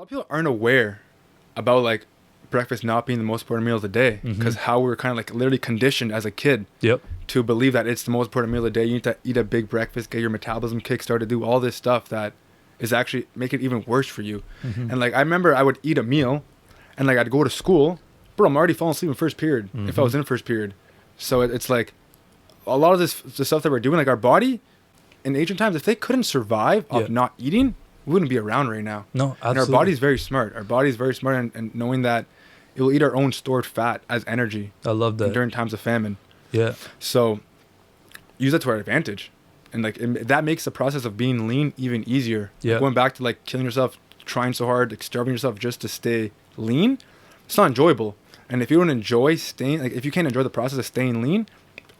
lot of people aren't aware about like breakfast not being the most important meal of the day, because how we were kind of like literally conditioned as a kid to believe that it's the most important meal of the day. You need to eat a big breakfast, get your metabolism kickstarted, do all this stuff that is actually make it even worse for you. And like I remember I would eat a meal and like I'd go to school, bro, I'm already falling asleep in first period if I was in first period. So it's like a lot of the stuff that we're doing, like our body in ancient times, if they couldn't survive off not eating, we wouldn't be around right now. No, absolutely. And our body's very smart. Our body's very smart, and knowing that it will eat our own stored fat as energy. I love that. During times of famine. Yeah. So use that to our advantage. And like that makes the process of being lean even easier. Yeah. Like going back to like killing yourself, trying so hard, like starving yourself just to stay lean, it's not enjoyable. And if you don't enjoy staying, like if you can't enjoy the process of staying lean,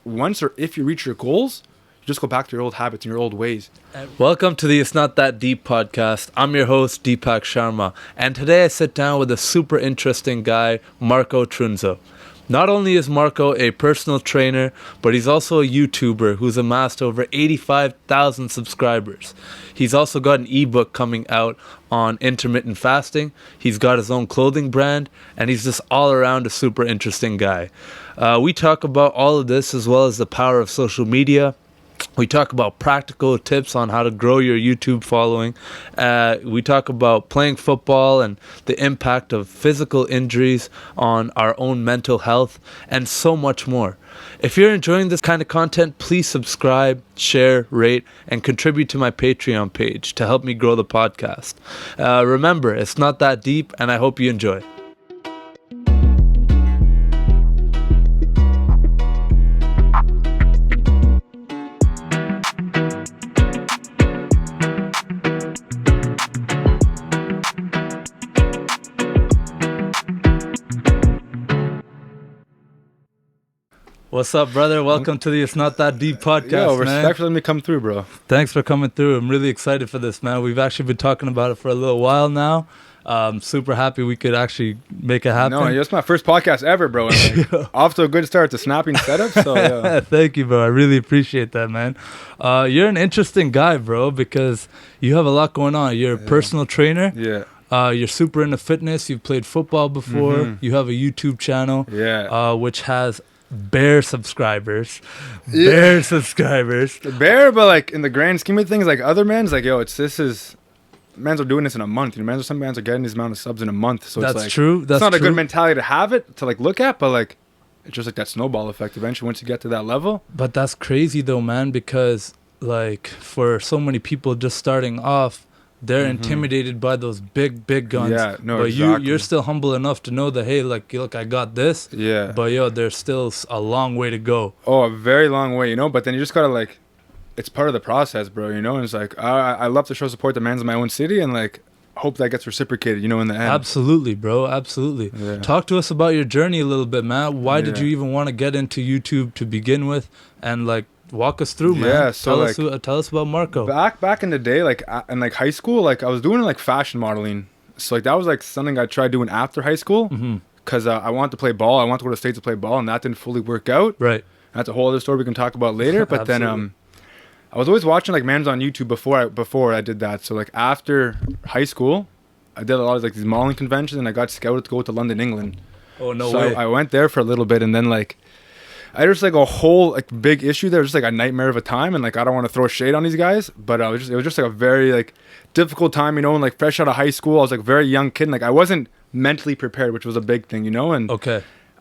once or if you reach your goals, you just go back to your old habits and your old ways. Welcome to the It's Not That Deep podcast. I'm your host, Deepak Sharma. And today I sit down with a super interesting guy, Marco Trunzo. Not only is Marco a personal trainer, but he's also a YouTuber who's amassed over 85,000 subscribers. He's also got an ebook coming out on intermittent fasting. He's got his own clothing brand, and he's just all around a super interesting guy. We talk about all of this as well as the power of social media. We talk about practical tips on how to grow your YouTube following. We talk about playing football and the impact of physical injuries on our own mental health, and so much more. If you're enjoying this kind of content, please subscribe, share, rate, and contribute to my Patreon page to help me grow the podcast. Remember, it's not that deep, and I hope you enjoy. What's up, brother? Welcome to the It's Not That Deep podcast, Yo, man. respect for letting me come through, bro. Thanks for coming through. I'm really excited for this, man. We've actually been talking about it for a little while now. Super happy we could actually make it happen. No, it's my first podcast ever, bro. And like, off to a good start. It's a snapping setup. So yeah. Thank you, bro. I really appreciate that, man. You're an interesting guy, bro, because you have a lot going on. You're a personal trainer. Yeah. You're super into fitness. You've played football before. You have a YouTube channel, which has bare subscribers. Bare subscribers. Bare, but like in the grand scheme of things, like other men's, like men's are doing this in a month. You know, some men's are getting this amount of subs in a month. So that's it's like, true. That's it's not true. a good mentality to have it, to like look at, but like it's just like that snowball effect eventually once you get to that level. But that's crazy though, man, because like for so many people just starting off, they're intimidated by those big guns. Yeah, no, but exactly. you're still humble enough to know that, hey, like, look, I got this. Yeah. But there's still a long way to go. Oh, a very long way, you know. But then you just gotta like, it's part of the process, bro. You know, and it's like I love to show support to men's in my own city, and like hope that gets reciprocated, you know, in the end. Absolutely, bro. Absolutely. Yeah. Talk to us about your journey a little bit, man. Why did you even want to get into YouTube to begin with, and like, walk us through, man. Yeah, so tell us about Marco. Back in the day, like in like high school, like I was doing like fashion modeling. So like that was like something I tried doing after high school, because I wanted to play ball. I wanted to go to the States to play ball, and that didn't fully work out. Right. That's a whole other story we can talk about later. But then I was always watching like mans on YouTube before I did that. So like after high school, I did a lot of like these modeling conventions, and I got scouted to go to London, England. Oh, no way. So I went there for a little bit, and then like I just like a whole like big issue there, just like a nightmare of a time, and like I don't want to throw shade on these guys, but it was just like a very like difficult time, you know, and like fresh out of high school, I was like a very young kid, and like I wasn't mentally prepared, which was a big thing, you know, and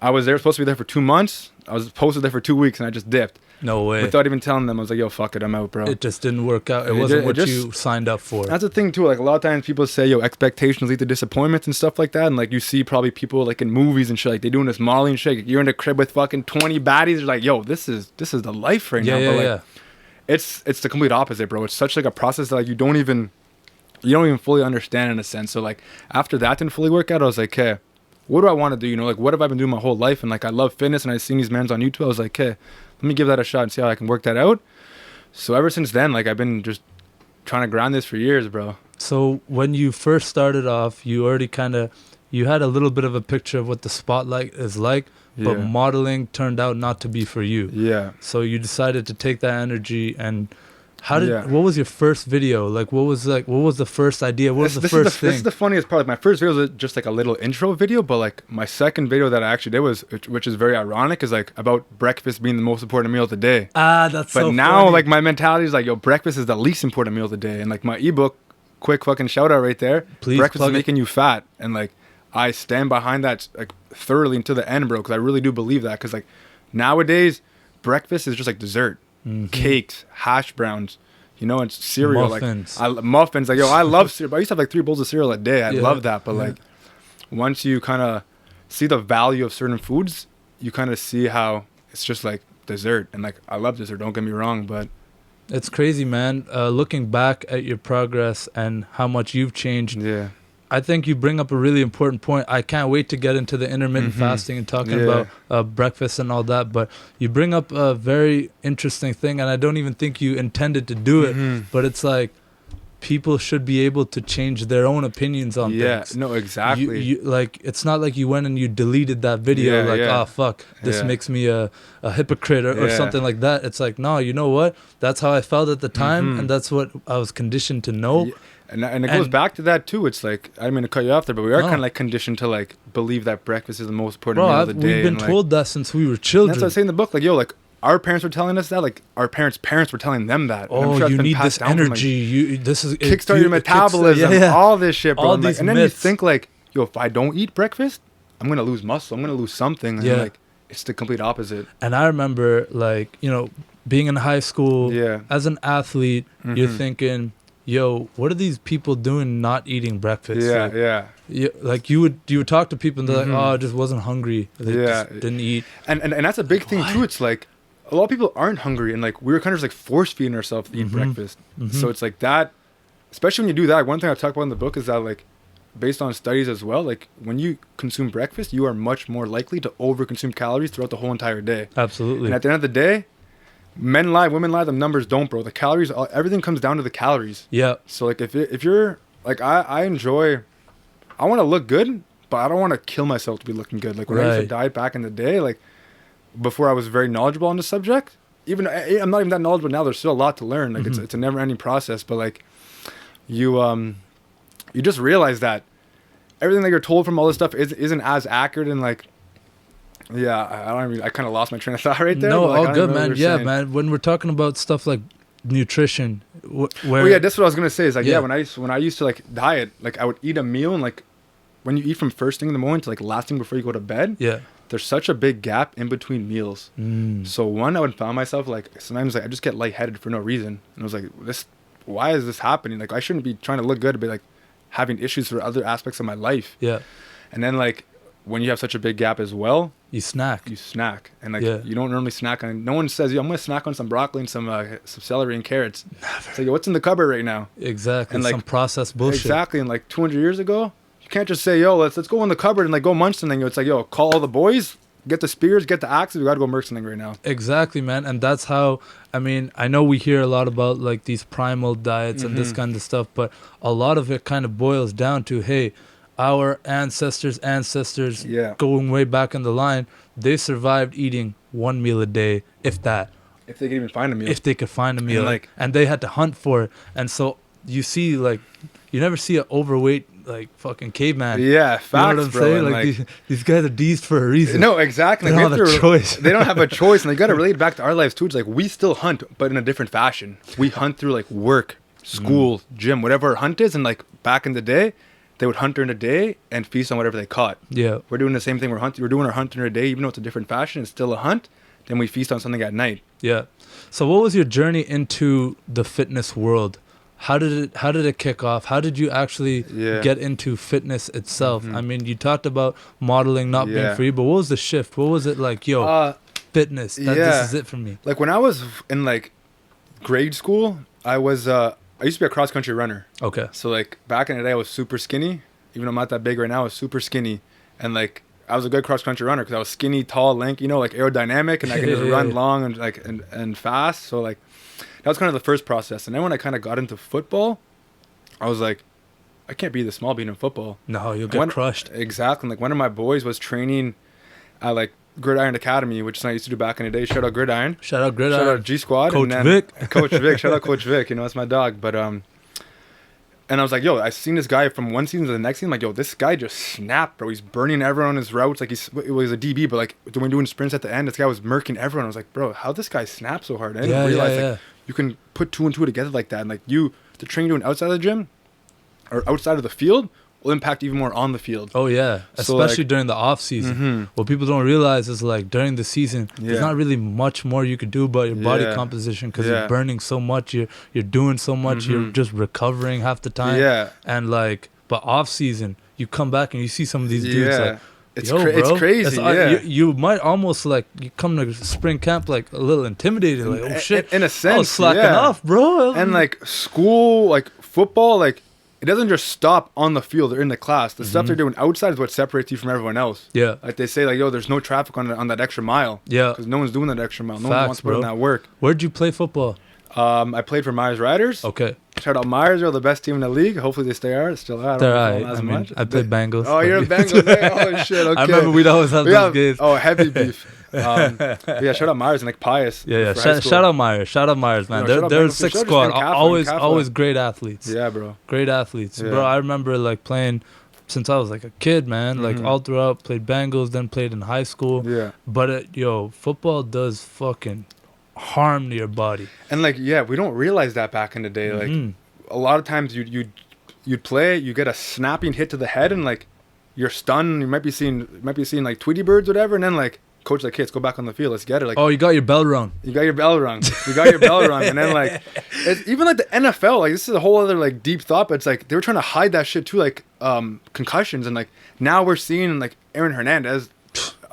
I was supposed to be there for 2 months. I was posted there for 2 weeks, and I just dipped. No way. Without even telling them, I was like, yo, fuck it, I'm out, bro. It just didn't work out. It wasn't what you signed up for. That's the thing, too. Like, a lot of times people say, yo, expectations lead to disappointments and stuff like that. And, like, you see probably people, like, in movies and shit, like, they doing this modeling shit. Like, you're in the crib with fucking 20 baddies. You're like, yo, this is the life right now. Yeah, but, like, it's the complete opposite, bro. It's such, like, a process that, like, you don't even fully understand in a sense. So, like, after that didn't fully work out, I was like, okay, what do I want to do? You know, like, what have I been doing my whole life? And, like, I love fitness, and I've seen these mans on YouTube. I was like, okay, let me give that a shot and see how I can work that out. So ever since then, like, I've been just trying to grind this for years, bro. So when you first started off, you already you had a little bit of a picture of what the spotlight is like, but modeling turned out not to be for you. Yeah. So you decided to take that energy and What was your first video? Like, what was the first idea? What was the first thing? This is the funniest part. Like, my first video was just like a little intro video, but like my second video that I actually did was, which is very ironic, is like about breakfast being the most important meal of the day. That's so funny. But now, like, my mentality is like, yo, breakfast is the least important meal of the day. And like my ebook, quick fucking shout out right there. Please, breakfast is making you fat. And like, I stand behind that like thoroughly into the end, bro, because I really do believe that. Because like nowadays, breakfast is just like dessert, cakes, hash browns. You know, and cereal, muffins. Like muffins. Like, yo, I love cereal. I used to have like 3 bowls of cereal a day. I love that. But like, once you kind of see the value of certain foods, you kind of see how it's just like dessert. And like, I love dessert. Don't get me wrong, but it's crazy, man. Looking back at your progress and how much you've changed. Yeah. I think you bring up a really important point. I can't wait to get into the intermittent fasting and talking about breakfast and all that. But you bring up a very interesting thing, and I don't even think you intended to do it. But it's like people should be able to change their own opinions on things. Yeah, no, exactly. You, like, it's not like you went and you deleted that video oh, fuck, this makes me a hypocrite or something like that. It's like, no, you know what? That's how I felt at the time, and that's what I was conditioned to know. Yeah. And it goes back to that too. It's like, I didn't mean to cut you off there, but we are kind of like conditioned to like believe that breakfast is the most important meal of the day. We've been told that since we were children. That's what I say in the book. Like, yo, like our parents were telling us that. Like our parents' parents were telling them that. Oh, you need this energy. This is kickstart your metabolism. All this shit, bro. All these and then you think like, yo, if I don't eat breakfast, I'm gonna lose muscle. I'm gonna lose something. And like, it's the complete opposite. And I remember, like, you know, being in high school as an athlete, you're thinking, yo, what are these people doing not eating breakfast? Like you would talk to people and they're like, oh, I just wasn't hungry. They just didn't eat. And that's a big thing too. It's like a lot of people aren't hungry, and like we were kind of just like force feeding ourselves to eat breakfast. So it's like that, especially when you do that. One thing I talk about in the book is that, like, based on studies as well, like when you consume breakfast, you are much more likely to overconsume calories throughout the whole entire day. Absolutely. And at the end of the day, men lie, women lie, the numbers don't, bro. The calories, everything comes down to the calories. Yeah. So like if you're like, I want to look good, but I don't want to kill myself to be looking good. Like when I used to diet back in the day, like before I was very knowledgeable on the subject, even I'm not even that knowledgeable now. There's still a lot to learn. Like it's a never ending process, but like you just realize that everything that you're told from all this stuff isn't as accurate, and like, I kind of lost my train of thought right there. No, like, all good, man. Yeah, man. When we're talking about stuff like nutrition, that's what I was gonna say. Is like, when I used to like diet, like I would eat a meal, and like when you eat from first thing in the morning to like last thing before you go to bed, there's such a big gap in between meals. So I would find myself like sometimes like I just get lightheaded for no reason, and I was like, why is this happening? Like I shouldn't be trying to look good, but like having issues for other aspects of my life. Yeah, and then like when you have such a big gap as well, you snack, and like you don't normally snack on. No one says, "Yo, I'm gonna snack on some broccoli and some celery and carrots." Never. It's like, what's in the cupboard right now? Exactly, and like some processed bullshit. Exactly, and like 200 years ago, you can't just say, "Yo, let's go in the cupboard and like go munch something." It's like, "Yo, call all the boys, get the spears, get the axes. We gotta go murk something right now." Exactly, man, and that's how. I mean, I know we hear a lot about like these primal diets and this kind of stuff, but a lot of it kind of boils down to, hey, our ancestors, going way back in the line, they survived eating one meal a day, if that. If they could even find a meal. If they could find a meal. And they had to hunt for it. And so you see, like, you never see an overweight, like, fucking caveman. Yeah, facts, you know what I'm bro. saying? Like these guys are deezed for a reason. No, exactly. They don't have a choice. They don't have a choice. And you got to relate it back to our lives, too. It's like we still hunt, but in a different fashion. We hunt through, like, work, school, gym, whatever our hunt is. And, like, back in the day, they would hunt during the day and feast on whatever they caught. Yeah. We're doing the same thing. We're doing our hunt during the day, even though it's a different fashion. It's still a hunt. Then we feast on something at night. Yeah. So what was your journey into the fitness world? How did it kick off? How did you actually get into fitness itself? I mean, you talked about modeling not being free, but what was the shift? What was it like, fitness, this is it for me? Like when I was in like grade school, I used to be a cross-country runner. Okay. So, like, back in the day, I was super skinny. Even though I'm not that big right now, I was super skinny. And, like, I was a good cross-country runner because I was skinny, tall, lank, like, aerodynamic. And I can just run long and, like, and fast. So, like, that was kind of the first process. And then when I kind of got into football, I was like, I can't be this small being in football. No, you'll get crushed. Exactly. Like, one of my boys was training at, like, Gridiron Academy, which I used to do back in the day. Shout out Gridiron. Shout out Gridiron. Shout out G Squad. Coach Vic. Coach Vic. Shout out Coach Vic. You know, that's my dog. But and I was like, yo, I seen this guy from one season to the next season. Like, yo, this guy just snapped, bro. He's burning everyone on his routes. Like, it was a DB, but like when doing sprints at the end, this guy was murking everyone. I was like, bro, how this guy snap so hard? I didn't realize like you can put 2 and 2 together like that. And like the training doing outside of the gym or outside of the field will impact even more on the field. Oh yeah, so especially like, during the off season. What people don't realize is like during the season, there's not really much more you could do about your body composition because you're burning so much, you're doing so much, you're just recovering half the time. Yeah, and like, but off season, you come back and you see some of these dudes like. It's crazy. You might almost like you come to spring camp like a little intimidated, like oh shit. In a sense, I was slacking off, bro. And like school, like football, like. It doesn't just stop on the field or in the class. The stuff they're doing outside is what separates you from everyone else. Yeah. Like they say, like, yo, there's no traffic on that extra mile. Yeah. Because no one's doing that extra mile. No one wants to put in that work. Where'd you play football? I played for Myers Riders. Okay. Shout out Myers. They're the best team in the league. Hopefully they still are. They're all right. I played Bengals. Oh, you're a Bengals. Oh, shit. Okay. I remember we'd always have those games. Oh, heavy beef. Yeah, shout out Myers and like Pius. Yeah. Shout out Myers, man. They're a sick squad. Always great athletes. Yeah, bro. Great athletes, bro. I remember like playing since I was like a kid, man. Like all throughout, played Bengals, then played in high school. Yeah. But football does fucking harm to your body. And like, yeah, we don't realize that back in the day. Like, a lot of times you'd play, you get a snapping hit to the head, and like you're stunned. You might be seeing like Tweety birds, whatever, and then like. Coach like, hey, let's go back on the field. Let's get it. Like, oh, you got your bell rung. And then like, it's even like the NFL. Like, this is a whole other like deep thought. But it's like they were trying to hide that shit too, like concussions, and like now we're seeing like Aaron Hernandez,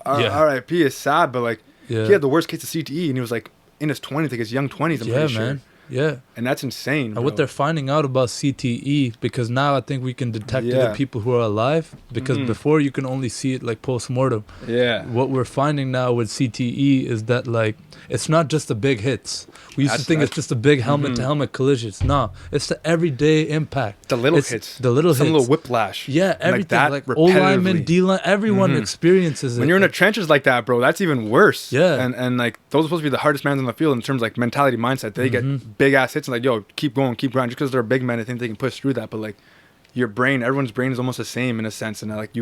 R.I.P. is sad, but like he had the worst case of CTE, and he was like in his 20s, like his young 20s. I'm pretty sure. Yeah. And that's insane. And what they're finding out about CTE, because now I think we can detect it in people who are alive, because before you can only see it like post-mortem. Yeah. What we're finding now with CTE is that like it's not just the big hits. We used to think it's just the big helmet-to-helmet collisions. No, it's the everyday impact. The little hits. The little hits. Some little whiplash. Yeah, everything. Like O-lineman, D-line, everyone experiences it. When you're in the trenches like that, bro, that's even worse. Yeah. And like those are supposed to be the hardest men on the field in terms of like mentality, mindset. They get big ass hits and like, yo, keep going. Just because they're big men, I think they can push through that. But like your brain, everyone's brain is almost the same in a sense. And like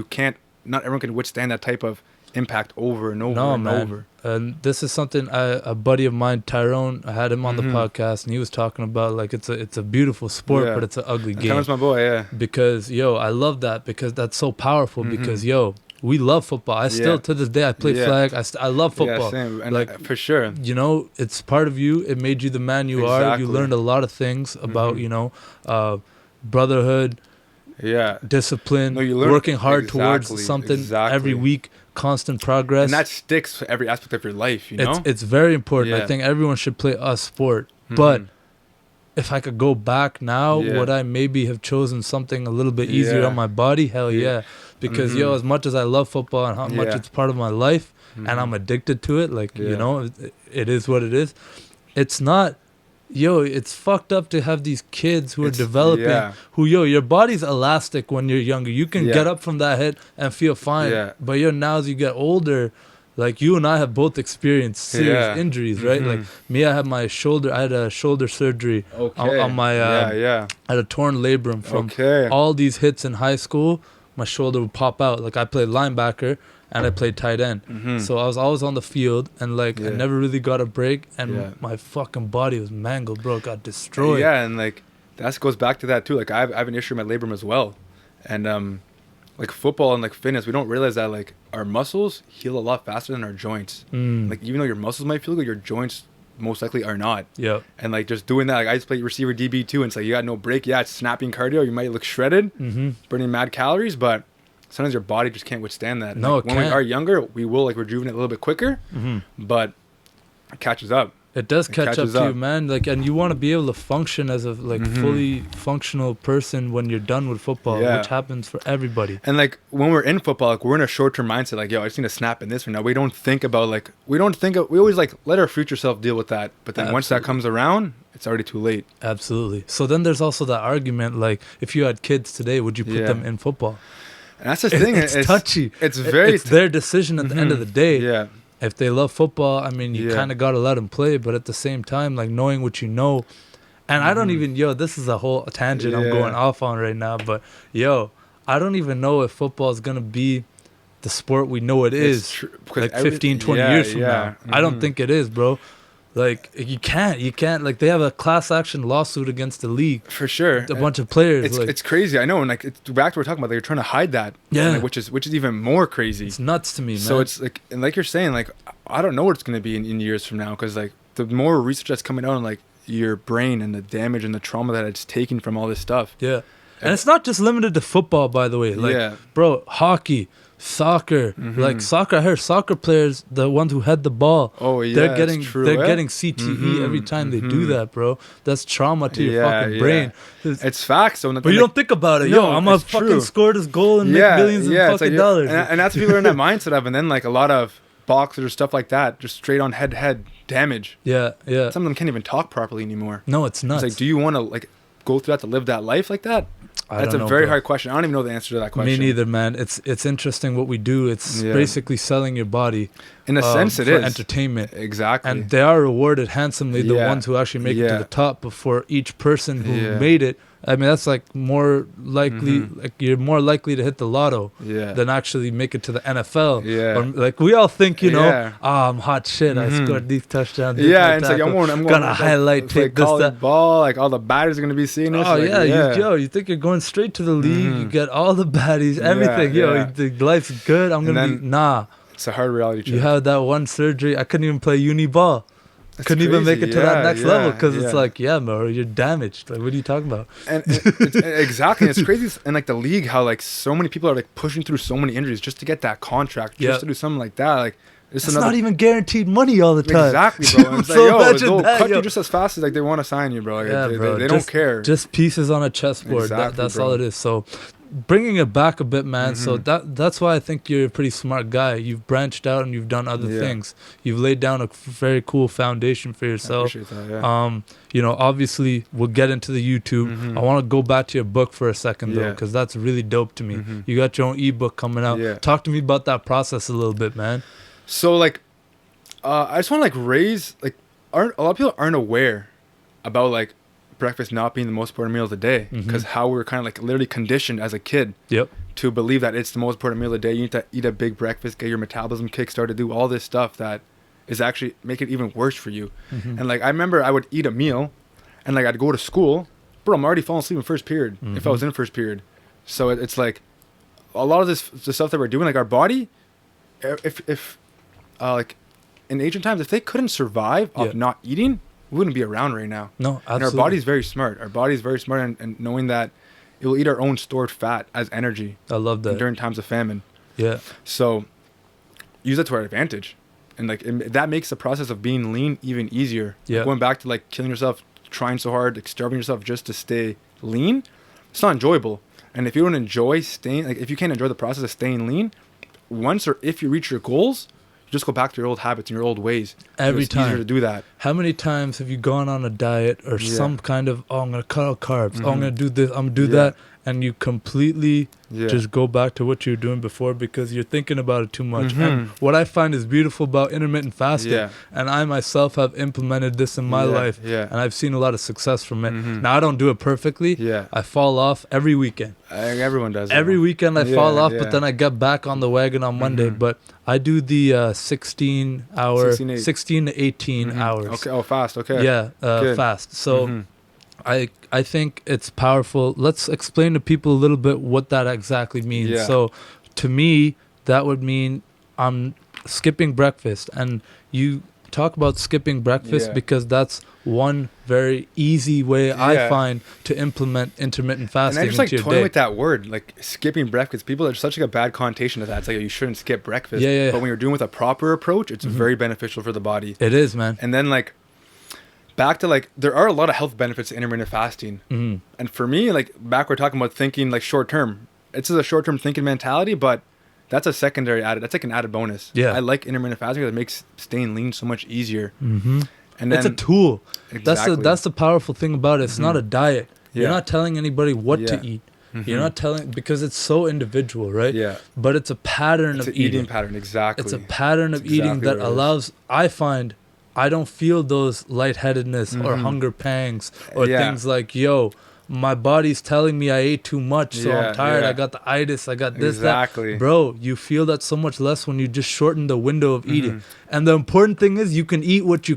not everyone can withstand that type of impact over and over over. And this is something a buddy of mine, Tyrone, I had him on the podcast, and he was talking about like it's a beautiful sport, but it's an ugly game. That's my boy, yeah. Because I love that, because that's so powerful. Because we love football. I still to this day I play flag. I love football. Yeah, same. And like for sure. It's part of you. It made you the man you are. You learned a lot of things about brotherhood. Yeah. Discipline. Working hard towards something every week. Constant progress, and that sticks to every aspect of your life. It's very important. I think everyone should play a sport. But if I could go back now, would I maybe have chosen something a little bit easier on my body? Hell yeah. Because as much as I love football and how much it's part of my life, and I'm addicted to it, like it is what it is. It's not. It's fucked up to have these kids who are developing, who, your body's elastic when you're younger. You can get up from that hit and feel fine. Yeah. But, now as you get older, like you and I have both experienced serious injuries, right? Like me, I had a shoulder surgery on my, I had a torn labrum from all these hits in high school. My shoulder would pop out. Like I played linebacker and I played tight end. So I was always on the field, and like I never really got a break, and my fucking body was mangled, bro. It got destroyed. Yeah, and like that goes back to that too. Like I have an issue with my labrum as well. And like football and like fitness, we don't realize that like our muscles heal a lot faster than our joints. Like even though your muscles might feel good, your joints most likely are not. Yeah. And like just doing that, like I just play receiver DB too, and it's like you got no break. Yeah, it's snapping cardio. You might look shredded, burning mad calories, but sometimes your body just can't withstand that. No, like, when we are younger, we will like rejuvenate a little bit quicker, but it catches up. It does catch up to you, man. Like, and you want to be able to function as a like fully functional person when you're done with football, which happens for everybody. And like when we're in football, like we're in a short-term mindset. Like, yo, I just need to snap in this right now. We don't think about like we always like let our future self deal with that. But then once that comes around, it's already too late. Absolutely. So then there's also that argument, like if you had kids today, would you put them in football? And that's the thing. It's touchy. It's very. It's their decision at the end of the day. Yeah. If they love football, I mean, you kind of got to let them play. But at the same time, like knowing what you know, and I don't even, this is a whole tangent I'm going off on right now. But I don't even know if football is going to be the sport we know it is like 15, 20 years from now. I don't think it is, bro. Like, you can't. Like, they have a class action lawsuit against the league. For sure. A bunch of players. It's crazy. I know. And, like, it's back to what we're talking about. They're trying to hide that. Yeah. Like, which is even more crazy. It's nuts to me, man. So it's, like, and like you're saying, like, I don't know what it's going to be in years from now. Because, like, the more research that's coming out on, like, your brain and the damage and the trauma that it's taken from all this stuff. Yeah. And it's not just limited to football, by the way. Like, bro, hockey, soccer, like soccer. I heard soccer players, the ones who had the ball, they're getting CTE every time they do that, bro. That's trauma to your fucking brain. It's facts. So but you don't think about it. I'm gonna fucking score this goal and make millions of fucking dollars. And that's people are in that mindset of, and then like a lot of boxers or stuff like that, just straight on head damage. Yeah. Some of them can't even talk properly anymore. No, it's nuts. It's like, do you want to like go through that to live that life like that? That's a very hard question. I don't even know the answer to that question. Me neither, man. It's interesting what we do. It's basically selling your body. In a sense, it for is. Entertainment. Exactly. And they are rewarded handsomely, the ones who actually make it to the top. But for each person who made it, I mean, that's like more likely, like you're more likely to hit the lotto than actually make it to the NFL. Yeah. Or, like we all think, I'm hot shit. I scored these touchdowns. And it's like, I'm gonna highlight tape this, that. Ball, like all the batters are going to be seeing this. Oh, like, you think you're going straight to the league. You get all the baddies, everything. You think life's good. I'm going to be, nah. It's a hard reality check. You had that one surgery. I couldn't even play uni ball. Couldn't even make it to that next level because it's like, bro, you're damaged. Like, what are you talking about? And exactly, it's crazy. And like the league, how like so many people are like pushing through so many injuries just to get that contract, just to do something like that. Like, it's not even guaranteed money all the time. Exactly, bro. And it's like, they'll cut you just as fast as like they want to sign you, bro. Like, they don't care. Just pieces on a chessboard. Exactly, that's all it is. So, bringing it back a bit, man. So that's why I think you're a pretty smart guy. You've branched out and you've done other things. You've laid down a very cool foundation for yourself. I appreciate that, obviously we'll get into the YouTube. I want to go back to your book for a second though, because that's really dope to me. You got your own ebook coming out. Talk to me about that process a little bit, man. So like, I just want to like raise like, a lot of people aren't aware about like breakfast not being the most important meal of the day, because how we were kind of like literally conditioned as a kid to believe that it's the most important meal of the day. You need to eat a big breakfast, get your metabolism kickstarted, do all this stuff that is actually make it even worse for you. And like I remember I would eat a meal and like I'd go to school, bro, I'm already falling asleep in first period if I was in first period. So it's like a lot of the stuff that we're doing, like our body, if like in ancient times, if they couldn't survive off not eating, we wouldn't be around right now. No, absolutely. And our body's very smart. Our body's very smart, and knowing that it will eat our own stored fat as energy. I love that. During times of famine. Yeah. So use that to our advantage, and like that makes the process of being lean even easier. Yeah. Like going back to like killing yourself, trying so hard, like starving yourself just to stay lean, it's not enjoyable. And if you don't enjoy staying, like if you can't enjoy the process of staying lean, once or if you reach your goals, just go back to your old habits and your old ways. Every time. It's easier to do that. How many times have you gone on a diet or some kind of, I'm going to cut out carbs. I'm going to do this. I'm going to do that. And you completely just go back to what you were doing before because you're thinking about it too much. And what I find is beautiful about intermittent fasting, and I myself have implemented this in my life, and I've seen a lot of success from it. Now, I don't do it perfectly. I fall off every weekend. Everyone does. Every weekend I fall off, but then I get back on the wagon on Monday. But I do the 16 to 18 hours. Okay. Oh, fast. Okay. Yeah, fast. So I think it's powerful. Let's explain to people a little bit what that exactly means. Yeah. So to me, that would mean I'm skipping breakfast. And you talk about skipping breakfast because that's one very easy way I find to implement intermittent fasting into your day. And I just like toying with that word, like skipping breakfast. People are such like a bad connotation to that. It's like you shouldn't skip breakfast. But when you're doing with a proper approach, it's very beneficial for the body. It is, man. And then like back to like, there are a lot of health benefits to intermittent fasting. And for me, like back we're talking about thinking like short term. It's a short term thinking mentality, but that's a secondary added. That's like an added bonus. I like intermittent fasting because it makes staying lean so much easier. And then, it's a tool. Exactly. That's the powerful thing about it. It's not a diet. You're not telling anybody what to eat. You're not telling, because it's so individual, right? Yeah. But it's a pattern It's of an eating pattern, exactly. It's a pattern of eating that allows, I find, I don't feel those lightheadedness or hunger pangs or things like, yo, my body's telling me I ate too much, so I'm tired. I got the itis. I got this, that. Bro, you feel that so much less when you just shorten the window of eating. And the important thing is you can eat what you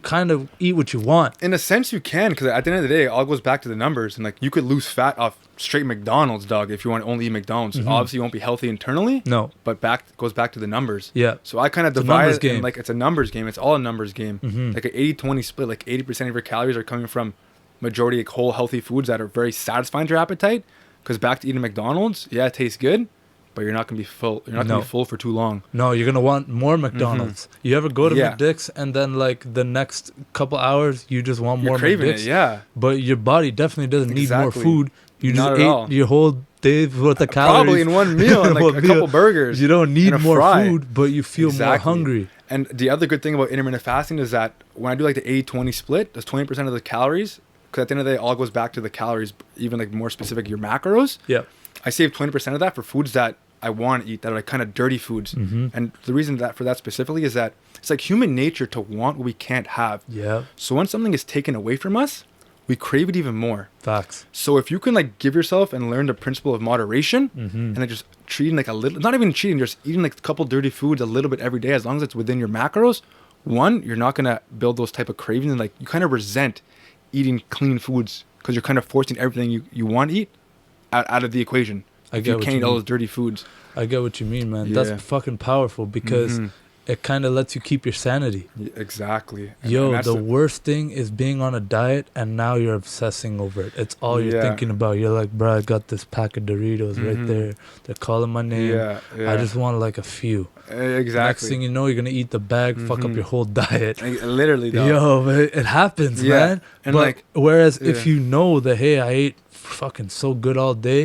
want. In a sense, you can, because at the end of the day, it all goes back to the numbers. And like, you could lose fat off straight McDonald's, dog, if you want to only eat McDonald's. Obviously, you won't be healthy internally. No. But goes back to the numbers. Yeah. So I kind of divide it, and like, it's a numbers game. It's all a numbers game. Like an 80-20 split. Like 80% of your calories are coming from majority of whole healthy foods that are very satisfying to your appetite. Because back to eating McDonald's, it tastes good, but you're not gonna be full. You're not gonna be full for too long. No, you're gonna want more McDonald's. You ever go to McDick's and then like the next couple hours you just want more McDick's? But your body definitely doesn't need more food. You just ate your whole day worth of calories. Probably in one meal, and like a couple burgers. You don't need more food, but you feel more hungry. And the other good thing about intermittent fasting is that when I do like the 80-20 split, that's 20% of the calories. Because at the end of the day, it all goes back to the calories, even like more specific, your macros. Yeah. I save 20% of that for foods that I want to eat, that are like kind of dirty foods. And the reason for that specifically is that it's like human nature to want what we can't have. Yeah. So when something is taken away from us, we crave it even more. Facts. So if you can like give yourself and learn the principle of moderation and like just treating like a little, not even cheating, just eating like a couple dirty foods a little bit every day, as long as it's within your macros, one, you're not going to build those type of cravings, and like you kind of resent eating clean foods because you're kind of forcing everything you want to eat out of the equation. You can't eat all those dirty foods. I get what you mean, man. That's fucking powerful, because it kind of lets you keep your sanity. Yeah, exactly. And the worst thing is being on a diet and now you're obsessing over it. It's all you're thinking about. You're like, bro, I got this pack of Doritos right there. They're calling my name. I just want like a few. Exactly. Next thing you know, you're going to eat the bag, fuck up your whole diet. Literally, though. Yo, but it happens, man. And but like, whereas if you know that, hey, I ate fucking so good all day,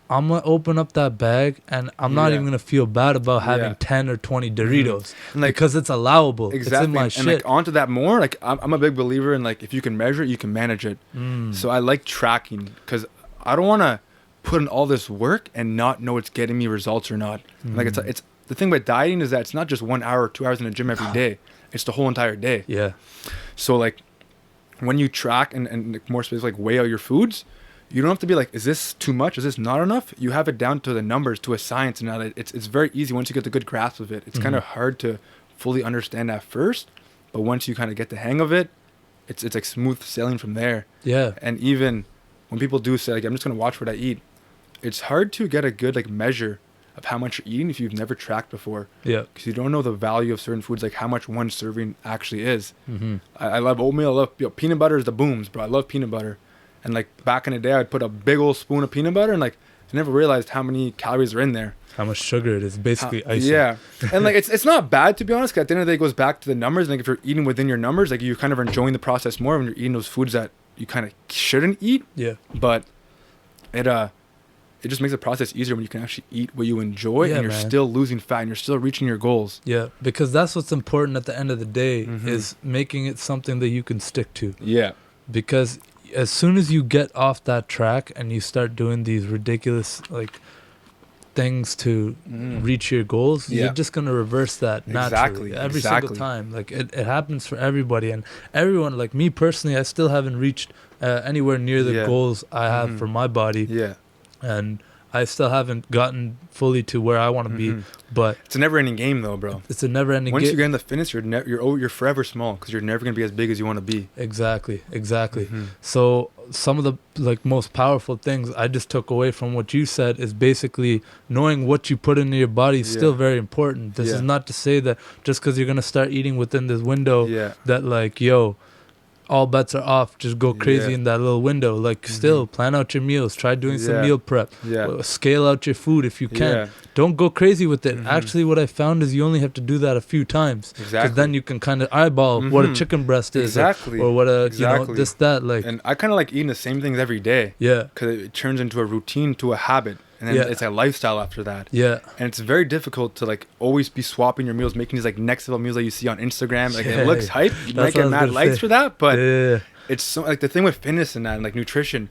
I'm going to open up that bag and I'm not even going to feel bad about having 10 or 20 Doritos like, because it's allowable. Exactly. It's in my shit. And like onto that more, like I'm a big believer in like, if you can measure it, you can manage it. So I like tracking, because I don't want to put in all this work and not know it's getting me results or not. Like it's the thing about dieting is that it's not just 1 hour or 2 hours in the gym every day. It's the whole entire day. Yeah. So like when you track and more specifically like weigh out your foods, you don't have to be like, is this too much? Is this not enough? You have it down to the numbers, to a science. And now it's very easy once you get the good grasp of it. It's kind of hard to fully understand at first, but once you kind of get the hang of it, it's like smooth sailing from there. Yeah. And even when people do say like, I'm just going to watch what I eat, it's hard to get a good like measure of how much you're eating if you've never tracked before. Yeah. Because you don't know the value of certain foods, like how much one serving actually is. I love oatmeal. I love peanut butter is the booms, bro. I love peanut butter. And like back in the day, I'd put a big old spoon of peanut butter, and like I never realized how many calories are in there. How much sugar it is, basically icing. Yeah, and like it's not bad, to be honest. 'Cause at the end of the day, it goes back to the numbers. Like if you're eating within your numbers, like you kind of are enjoying the process more when you're eating those foods that you kind of shouldn't eat. Yeah. But it just makes the process easier when you can actually eat what you enjoy, and you're still losing fat and you're still reaching your goals. Yeah, because that's what's important at the end of the day is making it something that you can stick to. Yeah. Because as soon as you get off that track and you start doing these ridiculous like things to reach your goals, you're just going to reverse that naturally every single time. Like it happens for everybody, and everyone, like me personally, I still haven't reached anywhere near the goals I have for my body. Yeah. And I still haven't gotten fully to where I want to be, but it's a never-ending game, though, bro. It's a never-ending game. Once you get in the fitness, you're forever small, because you're never gonna be as big as you want to be. Exactly. So some of the like most powerful things I just took away from what you said is basically knowing what you put into your body is still very important. This is not to say that just because you're gonna start eating within this window that like all bets are off, just go crazy in that little window. Like still plan out your meals, try doing some meal prep, scale out your food if you can. Don't go crazy with it. Actually, what I found is you only have to do that a few times, because then you can kind of eyeball what a chicken breast is, or what a this that like. And I kind of like eating the same things every day, because it turns into a routine, to a habit, and then it's a lifestyle after that. And it's very difficult to like always be swapping your meals, making these like next level meals that you see on Instagram. Like it looks hype, you might get mad likes for that, but it's so like the thing with fitness and that, and like nutrition,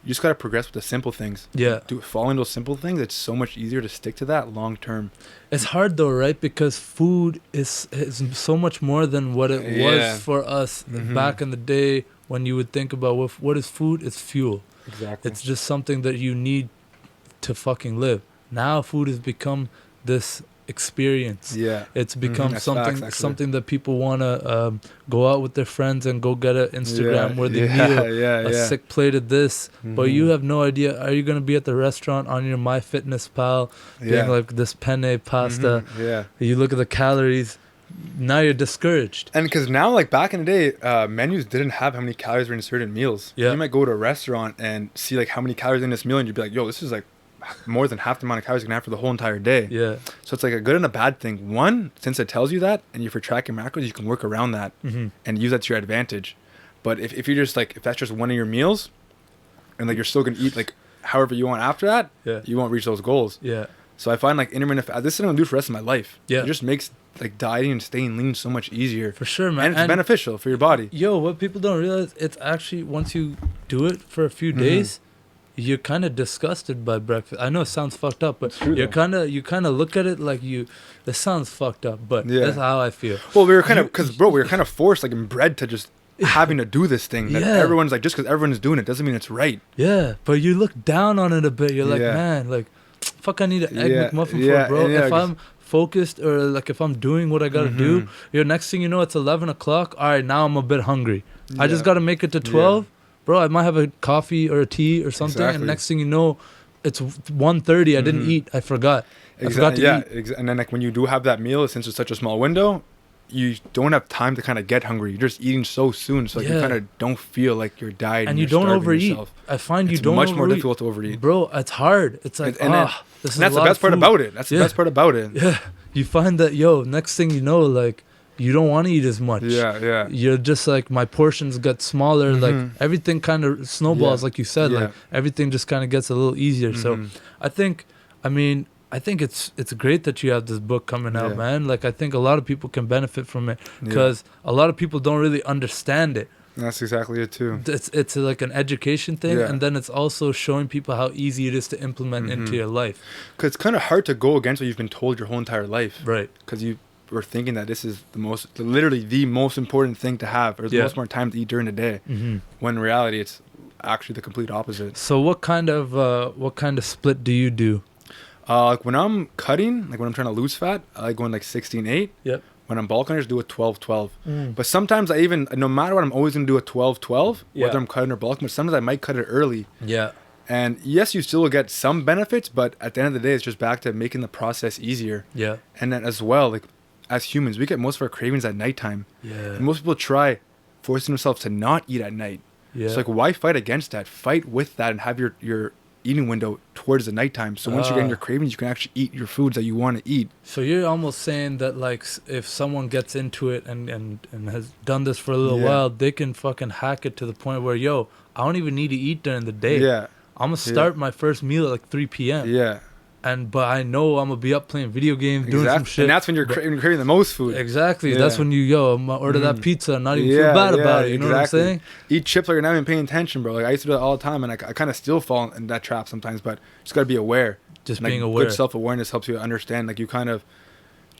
you just gotta progress with the simple things. Yeah. Following those simple things, it's so much easier to stick to that long term. It's hard though, right? Because food is so much more than what it was for us back in the day. When you would think about what is food, it's fuel. Exactly. It's just something that you need to fucking live. Now food has become this experience. Yeah. It's become Facts, something that people want to go out with their friends and go get an Instagram where they meal a sick plate of this. But you have no idea, are you going to be at the restaurant on your MyFitnessPal getting like this penne pasta? You look at the calories, now you're discouraged. And because now, like back in the day, menus didn't have how many calories were in certain meals. You might go to a restaurant and see like how many calories in this meal, and you'd be like, yo, this is like more than half the amount of calories you can have for the whole entire day. So it's like a good and a bad thing. One, since it tells you that, and you're for tracking macros, you can work around that and use that to your advantage. But if you're just like, if that's just one of your meals, and like you're still gonna eat like however you want after that, you won't reach those goals. So I find like intermittent this is what I'm gonna do for the rest of my life. It just makes like dieting and staying lean so much easier. For sure, man. And it's beneficial for your body. Yo, what people don't realize, it's actually, once you do it for a few days, you're kind of disgusted by breakfast. I know it sounds fucked up, but you kind of look at it like this sounds fucked up, but that's how I feel. Well, we were kind of, because bro, we were kind of forced, like, and bred to just having to do this thing that everyone's like, just because everyone's doing it doesn't mean it's right. But you look down on it a bit. You're like, man, like, fuck, I need an egg McMuffin for it, bro. If I'm focused, or like if I'm doing what I gotta do, next thing you know, it's 11 o'clock. All right, now I'm a bit hungry. I just gotta make it to 12. Bro, I might have a coffee or a tea or something, and next thing you know, it's 1:30. I didn't eat. I forgot. I forgot to eat. And then like when you do have that meal, since it's such a small window, you don't have time to kind of get hungry. You're just eating so soon, so like you kind of don't feel like you're dying. And you don't overeat. Yourself. I find you don't overeat. It's much more difficult to overeat. Bro, it's hard. It's like, this is that's the best part about it. That's the best part about it. Yeah. You find that, next thing you know, like, you don't want to eat as much. You're just like, my portions get smaller. Like, everything kind of snowballs, like you said. Like, everything just kind of gets a little easier. So, I think it's great that you have this book coming out, man. Like, I think a lot of people can benefit from it because a lot of people don't really understand it. That's exactly it too. It's like an education thing, and then it's also showing people how easy it is to implement into your life. Because it's kind of hard to go against what you've been told your whole entire life. Right. Because you were thinking that this is literally the most important thing to have, or the most important time to eat during the day. When in reality, it's actually the complete opposite. So what kind of split do you do? Like when I'm cutting, like when I'm trying to lose fat, I like going like 16-8. Yep. When I'm bulking, I just do a 12-12. But sometimes no matter what, I'm always going to do a 12-12, whether I'm cutting or bulking, but sometimes I might cut it early. And yes, you still will get some benefits, but at the end of the day, it's just back to making the process easier. And then as well, like as humans, we get most of our cravings at nighttime. And most people try forcing themselves to not eat at night. So like, why fight against that? Fight with that and have your eating window towards the nighttime. So once you're getting your cravings, you can actually eat your foods that you want to eat. So you're almost saying that, like, if someone gets into it and has done this for a little while, they can fucking hack it to the point where, I don't even need to eat during the day. I'm going to start my first meal at like 3 p.m. But I know I'm going to be up playing video games, doing some shit. And that's when you're craving the most food. Exactly. That's when I'm going to order that pizza and not even feel bad about it. You know what I'm saying? Eat chips like you're not even paying attention, bro. Like, I used to do that all the time, and I kind of still fall in that trap sometimes, but just got to be aware. Just and, being like, aware. Good self-awareness helps you understand. Like, you kind of...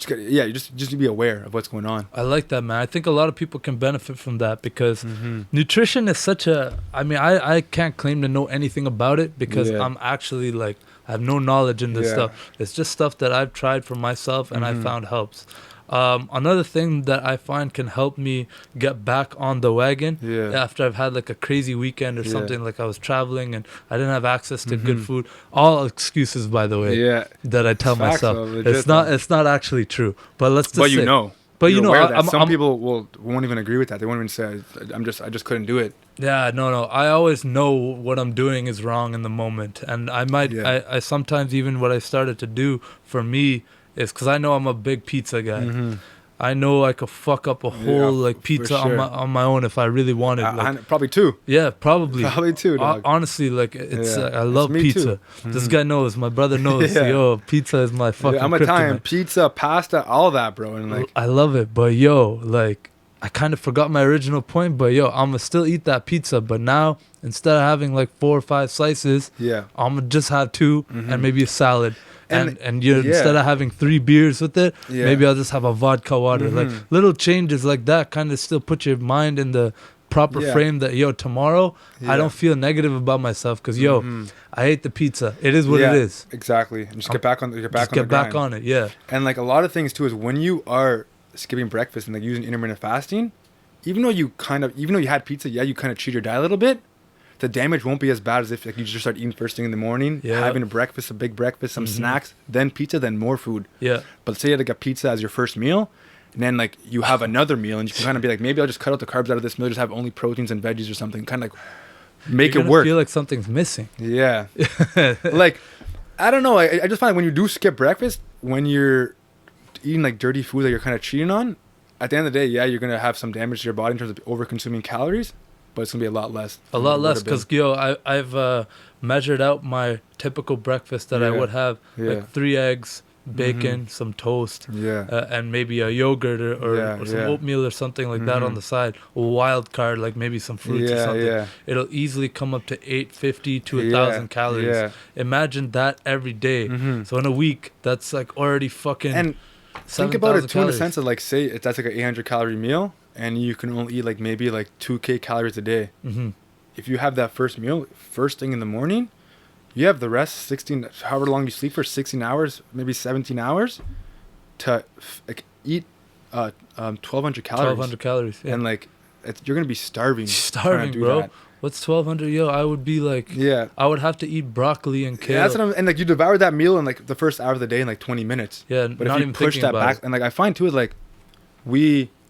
you just be aware of what's going on. I like that, man. I think a lot of people can benefit from that because nutrition is such a... I mean, I can't claim to know anything about it because I'm actually like... I have no knowledge in this stuff. It's just stuff that I've tried for myself and I found helps. Another thing that I find can help me get back on the wagon after I've had like a crazy weekend or something, like I was traveling and I didn't have access to good food. All excuses, by the way, that I tell myself. It's not actually true. But let's just say. But you know, some people won't even agree with that. They won't even say, I just couldn't do it. Yeah, no. I always know what I'm doing is wrong in the moment. And I sometimes even what I started to do for me is because I know I'm a big pizza guy. I know I could fuck up a whole pizza on my own if I really wanted. Probably two. Yeah, probably. Probably two, dog. Honestly, I love pizza. This guy knows. My brother knows. Pizza is my fucking I'm Italian. Pizza, pasta, all that, bro. And like, I love it. But I kind of forgot my original point, but yo, I'm gonna still eat that pizza. But now, instead of having like 4 or 5 slices, I'm gonna just have 2 and maybe a salad. And you instead of having 3 beers with it, maybe I'll just have a vodka water. Like little changes like that kind of still put your mind in the proper frame that tomorrow I don't feel negative about myself because I ate the pizza. It is what it is. Exactly. And just get back on it. Yeah. And like a lot of things too is when you are skipping breakfast and like using intermittent fasting, even though you had pizza, you kind of cheat your diet a little bit. The damage won't be as bad as if like you just start eating first thing in the morning, having a big breakfast, some snacks, then pizza, then more food. Yeah. But say you had like a pizza as your first meal, and then like you have another meal, and you can kind of be like, maybe I'll just cut out the carbs out of this meal, just have only proteins and veggies or something, kind of like make it work. Feel like something's missing. Yeah. Like, I don't know. I just find when you do skip breakfast, when you're eating like dirty food that you're kind of cheating on, at the end of the day, you're gonna have some damage to your body in terms of over consuming calories. But it's gonna be a lot less. A lot less, because I've measured out my typical breakfast that I would have, like 3 eggs, bacon, some toast, and maybe a yogurt or some oatmeal or something like that on the side. A wild card, like maybe some fruits or something. Yeah. It'll easily come up to 850 to 1,000 calories. Yeah. Imagine that every day. So in a week, that's like already fucking. And think about it too, in the sense of like, say that's like an 800 calorie meal. And you can only eat like maybe like 2K calories a day. If you have that first meal first thing in the morning, you have the rest 16, however long you sleep for, 16 hours, maybe 17 hours, to like eat 1,200 calories. 1,200 calories, yeah. And like you're gonna be starving. Starving, bro. That. What's 1,200? Yo, I would be like, I would have to eat broccoli and kale. Yeah, that's what and like you devour that meal in like the first hour of the day in like 20 minutes. Yeah, but if you push that back, and like I find too is like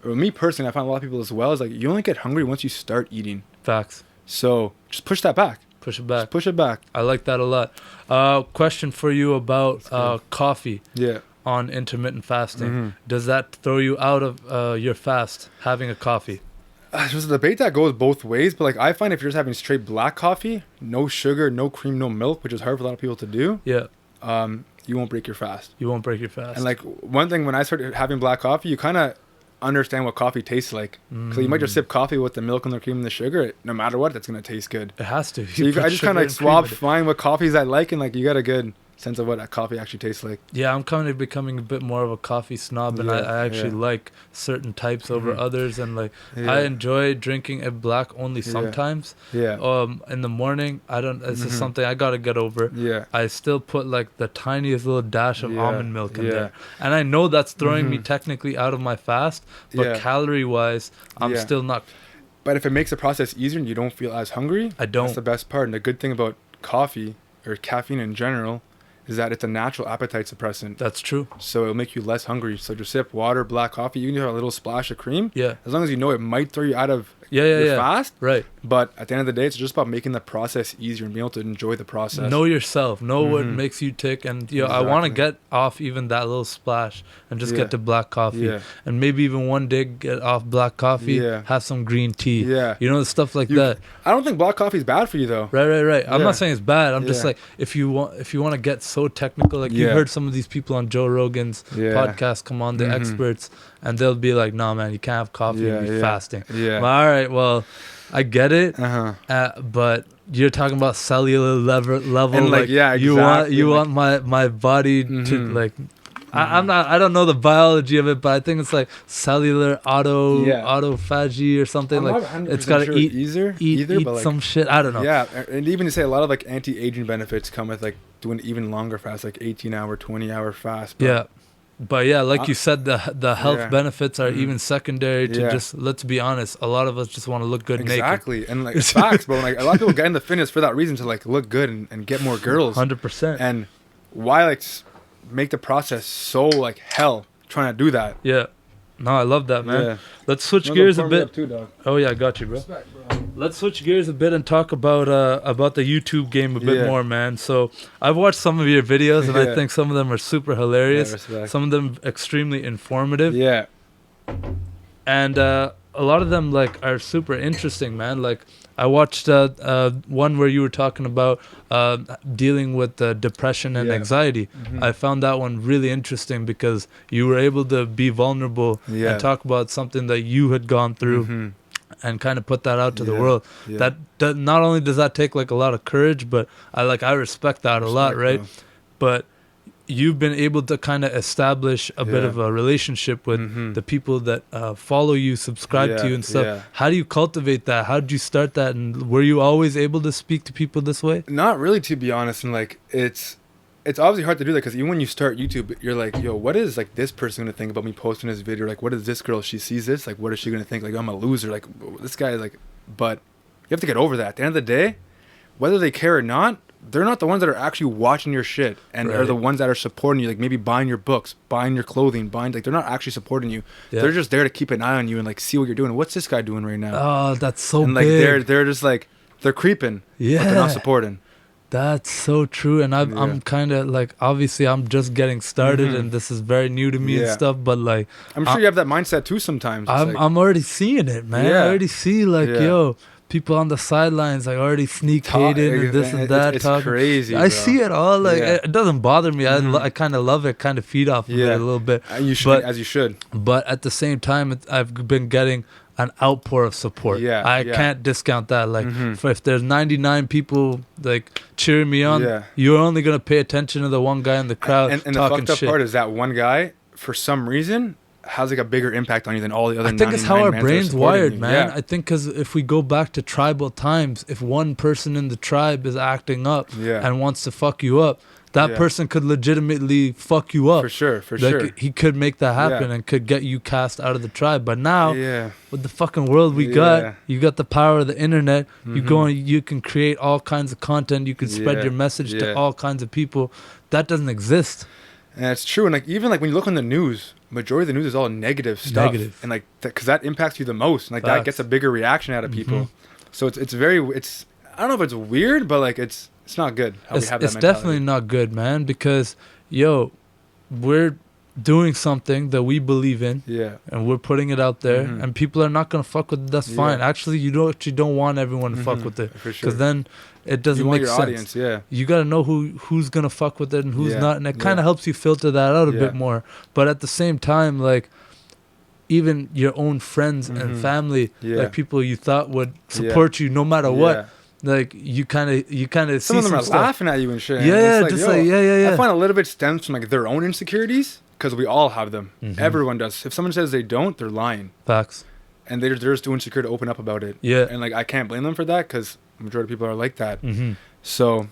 me personally, I find a lot of people as well, is like you only get hungry once you start eating. Facts. So just push that back. Push it back. Just push it back. I like that a lot. Question for you about coffee. Yeah. On intermittent fasting. Does that throw you out of your fast, having a coffee? There's a debate that goes both ways, but like I find if you're just having straight black coffee, no sugar, no cream, no milk, which is hard for a lot of people to do. Yeah. You won't break your fast. You won't break your fast. And like one thing, when I started having black coffee, you kind of understand what coffee tastes like. So you might just sip coffee with the milk and the cream and the sugar. No matter what, that's gonna taste good. It has to. So I just kind of like swap, find what coffees I like, and like you got a good sense of what that coffee actually tastes like. Yeah, I'm kind of becoming a bit more of a coffee snob, and I actually like certain types over others, and like I enjoy drinking a black only sometimes. In the morning, I don't. It's just something I gotta get over. I still put like the tiniest little dash of almond milk in there, and I know that's throwing me technically out of my fast, but calorie wise, I'm still not. But if it makes the process easier and you don't feel as hungry, that's the best part. And the good thing about coffee or caffeine in general is that it's a natural appetite suppressant. That's true. So it'll make you less hungry. So just sip water, black coffee. You can have a little splash of cream. Yeah. As long as you know it might throw you out of your fast. Right. But at the end of the day, it's just about making the process easier and being able to enjoy the process. Know yourself. Know what makes you tick. And exactly. I want to get off even that little splash and just get to black coffee. Yeah. And maybe even one day get off black coffee, have some green tea. Yeah. The stuff like that. I don't think black coffee is bad for you though. Right. I'm not saying it's bad. I'm just like, if you want to get so technical, like you heard some of these people on Joe Rogan's podcast come on, the experts, and they'll be like, nah, man, you can't have coffee and be fasting. Yeah. Well, all right, well, I get it, but you're talking about cellular level, and like exactly. you want my body to like. I don't know the biology of it, but I think it's like cellular autophagy or something. Like it's got to eat like, some shit. I don't know. Yeah, and even to say a lot of like anti-aging benefits come with like doing even longer fast, like 18-hour, 20-hour fast. But yeah, like you said, the health benefits are even secondary to just, let's be honest, a lot of us just want to look good naked. Exactly. And like facts, bro. Like a lot of people get into fitness for that reason, to like look good and get more girls. 100%. And why like make the process so like hell trying to do that? Yeah. No, I love that, man. Yeah. Let's switch gears a bit. Too, dog. Oh yeah, I got you, bro. Respect, bro. Let's switch gears a bit and talk about the YouTube game a bit more, man. So I've watched some of your videos, and I think some of them are super hilarious. Some of them extremely informative. Yeah. And a lot of them like are super interesting, man. Like I watched one where you were talking about dealing with depression and anxiety. I found that one really interesting because you were able to be vulnerable and talk about something that you had gone through and kind of put that out to the world. That not only does that take like a lot of courage, but I respect that a lot, right? But you've been able to kind of establish a bit of a relationship with the people that follow you, subscribe to you and stuff. How do you cultivate that? How did you start that? And were you always able to speak to people this way? Not really, to be honest. And like, it's obviously hard to do that because even when you start YouTube, you're like, yo, what is like this person going to think about me posting this video? Like, what is this girl? She sees this. Like, what is she going to think? Like, I'm a loser. Like, this guy, like, but you have to get over that. At the end of the day, whether they care or not, they're not the ones that are actually watching your shit and are the ones that are supporting you, like maybe buying your books, buying your clothing, like they're not actually supporting you. They're just there to keep an eye on you and like see what you're doing. What's this guy doing right now? Oh, that's so and like big. they're just like they're creeping, but they're not supporting. That's so true. And I'm kind of like, obviously I'm just getting started and this is very new to me and stuff, but like I'm sure you have that mindset too sometimes. I'm already seeing it, man. I already see like yo, people on the sidelines like already sneak hating and this and that. It's crazy. I see it all. Like it doesn't bother me. I kind of love it. Kind of feed off of it a little bit. You should, as you should. But at the same time, I've been getting an outpour of support. I can't discount that. Like if there's 99 people like cheering me on, you're only gonna pay attention to the one guy in the crowd and talking the fucked up shit. part is that one guy, for some reason, has like a bigger impact on you than all the other 99 I think it's how our brain's wired, you. man. I think because if we go back to tribal times, if one person in the tribe is acting up and wants to fuck you up, that person could legitimately fuck you up. For sure. He could make that happen and could get you cast out of the tribe. But now, with the fucking world we got, you got the power of the internet. You go and you can create all kinds of content. You can spread your message to all kinds of people. That doesn't exist. And it's true. And like even like when you look on the news, majority of the news is all negative stuff. And like because that impacts you the most. And like that gets a bigger reaction out of people. So it's I don't know if it's weird, but like it's not good how we have that mentality. It's definitely not good, man, because yo, we're doing something that we believe in, and we're putting it out there, and people are not gonna fuck with it. That's fine. Actually, you don't want everyone to fuck with it, because then it doesn't make sense. Audience, you gotta know who's gonna fuck with it and who's not, and it kind of helps you filter that out a bit more. But at the same time, like even your own friends and family, like people you thought would support you no matter what. Like you kind of some of them are laughing at you and shit. I find a little bit stems from like their own insecurities because we all have them. Everyone does. If someone says they don't, they're lying. Facts. And they're just too insecure to open up about it. And like I can't blame them for that because the majority of people are like that. So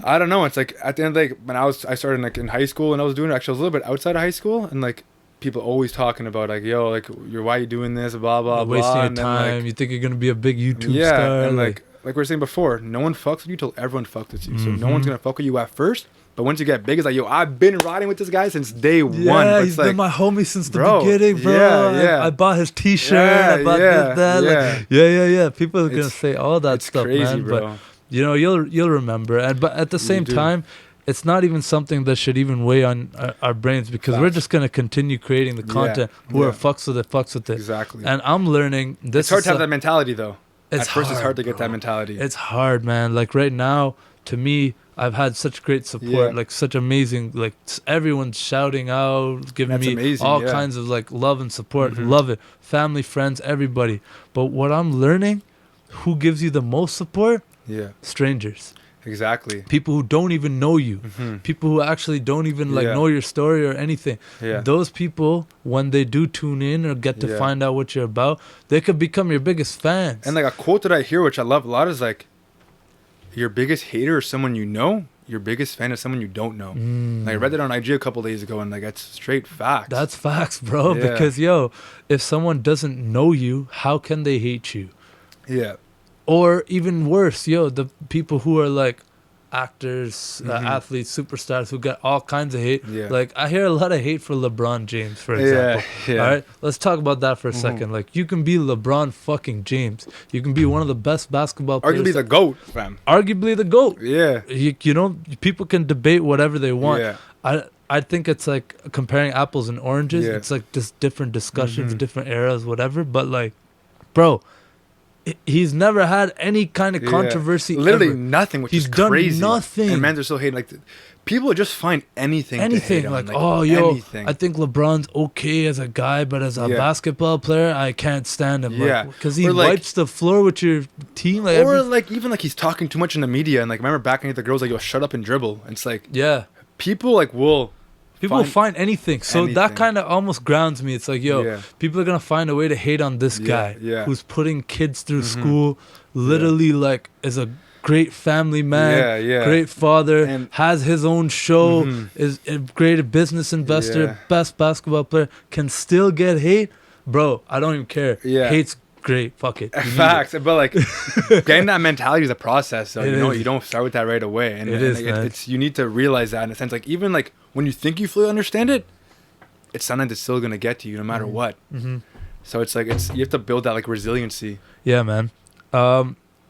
I don't know. It's like at the end of the day, when I started like in high school and I was doing it. Actually, I was a little bit outside of high school and like. People always talking about like, yo, like, why are you doing this, blah blah blah. Wasting your and time. Then, like, you think you're gonna be a big YouTube star? And like we were saying before, no one fucks with you till everyone fucks with you. So no one's gonna fuck with you at first. But once you get big, it's like, yo, I've been riding with this guy since day one. Yeah, he's been my homie since the beginning, bro. I bought his T-shirt. I bought this, that. Like, people are gonna say all that stuff, crazy, man. Bro. But you know, you'll remember. But at the same time. It's not even something that should even weigh on our brains because we're just going to continue creating the content. Whoever fucks with it. Exactly. And I'm learning this. It's hard to have that mentality, though. At first, it's hard to get bro. That mentality. It's hard, man. Like right now, to me, I've had such great support, like such amazing, like everyone's shouting out, giving me all kinds of like love and support. Love it. Family, friends, everybody. But what I'm learning, who gives you the most support? Strangers. Exactly. People who don't even know you. People who actually don't even like know your story or anything. Those people, when they do tune in or get to find out what you're about, they could become your biggest fans. And like a quote that I hear, which I love a lot, is like, your biggest hater is someone you know. Your biggest fan is someone you don't know. Like I read that on IG a couple days ago, and like that's straight facts. That's facts, bro. Because yo, if someone doesn't know you, how can they hate you? Or even worse, yo, the people who are like actors, athletes, superstars who get all kinds of hate. Like I hear a lot of hate for LeBron James, for example. All right, let's talk about that for a second. Like you can be LeBron fucking James. You can be one of the best basketball players. Arguably the GOAT, fam. Arguably the GOAT. You know, people can debate whatever they want. I think it's like comparing apples and oranges. It's like just different discussions, different eras, whatever. But like, bro, he's never had any kind of controversy. Literally ever. nothing, which he's is crazy. Done nothing. And men are still hating. Like, people just find anything to hate like, on. I think LeBron's okay as a guy, but as a basketball player, I can't stand him. Because he wipes the floor with your team. Even like he's talking too much in the media. And like, remember back when the girls like, yo, shut up and dribble. And it's like, people like will find anything. So that kind of almost grounds me. It's like, people are gonna find a way to hate on this guy who's putting kids through school, literally like is a great family man, great father, and has his own show, is a great business investor, best basketball player, can still get hate. Bro, I don't even care. Hate's great. Fuck it. Facts. But like, getting that mentality is a process. So you don't start with that right away. And it's you need to realize that in a sense. Like, even like when you think you fully understand it, it's something that's still gonna get to you no matter what. So it's like you have to build that like resiliency. Yeah, man.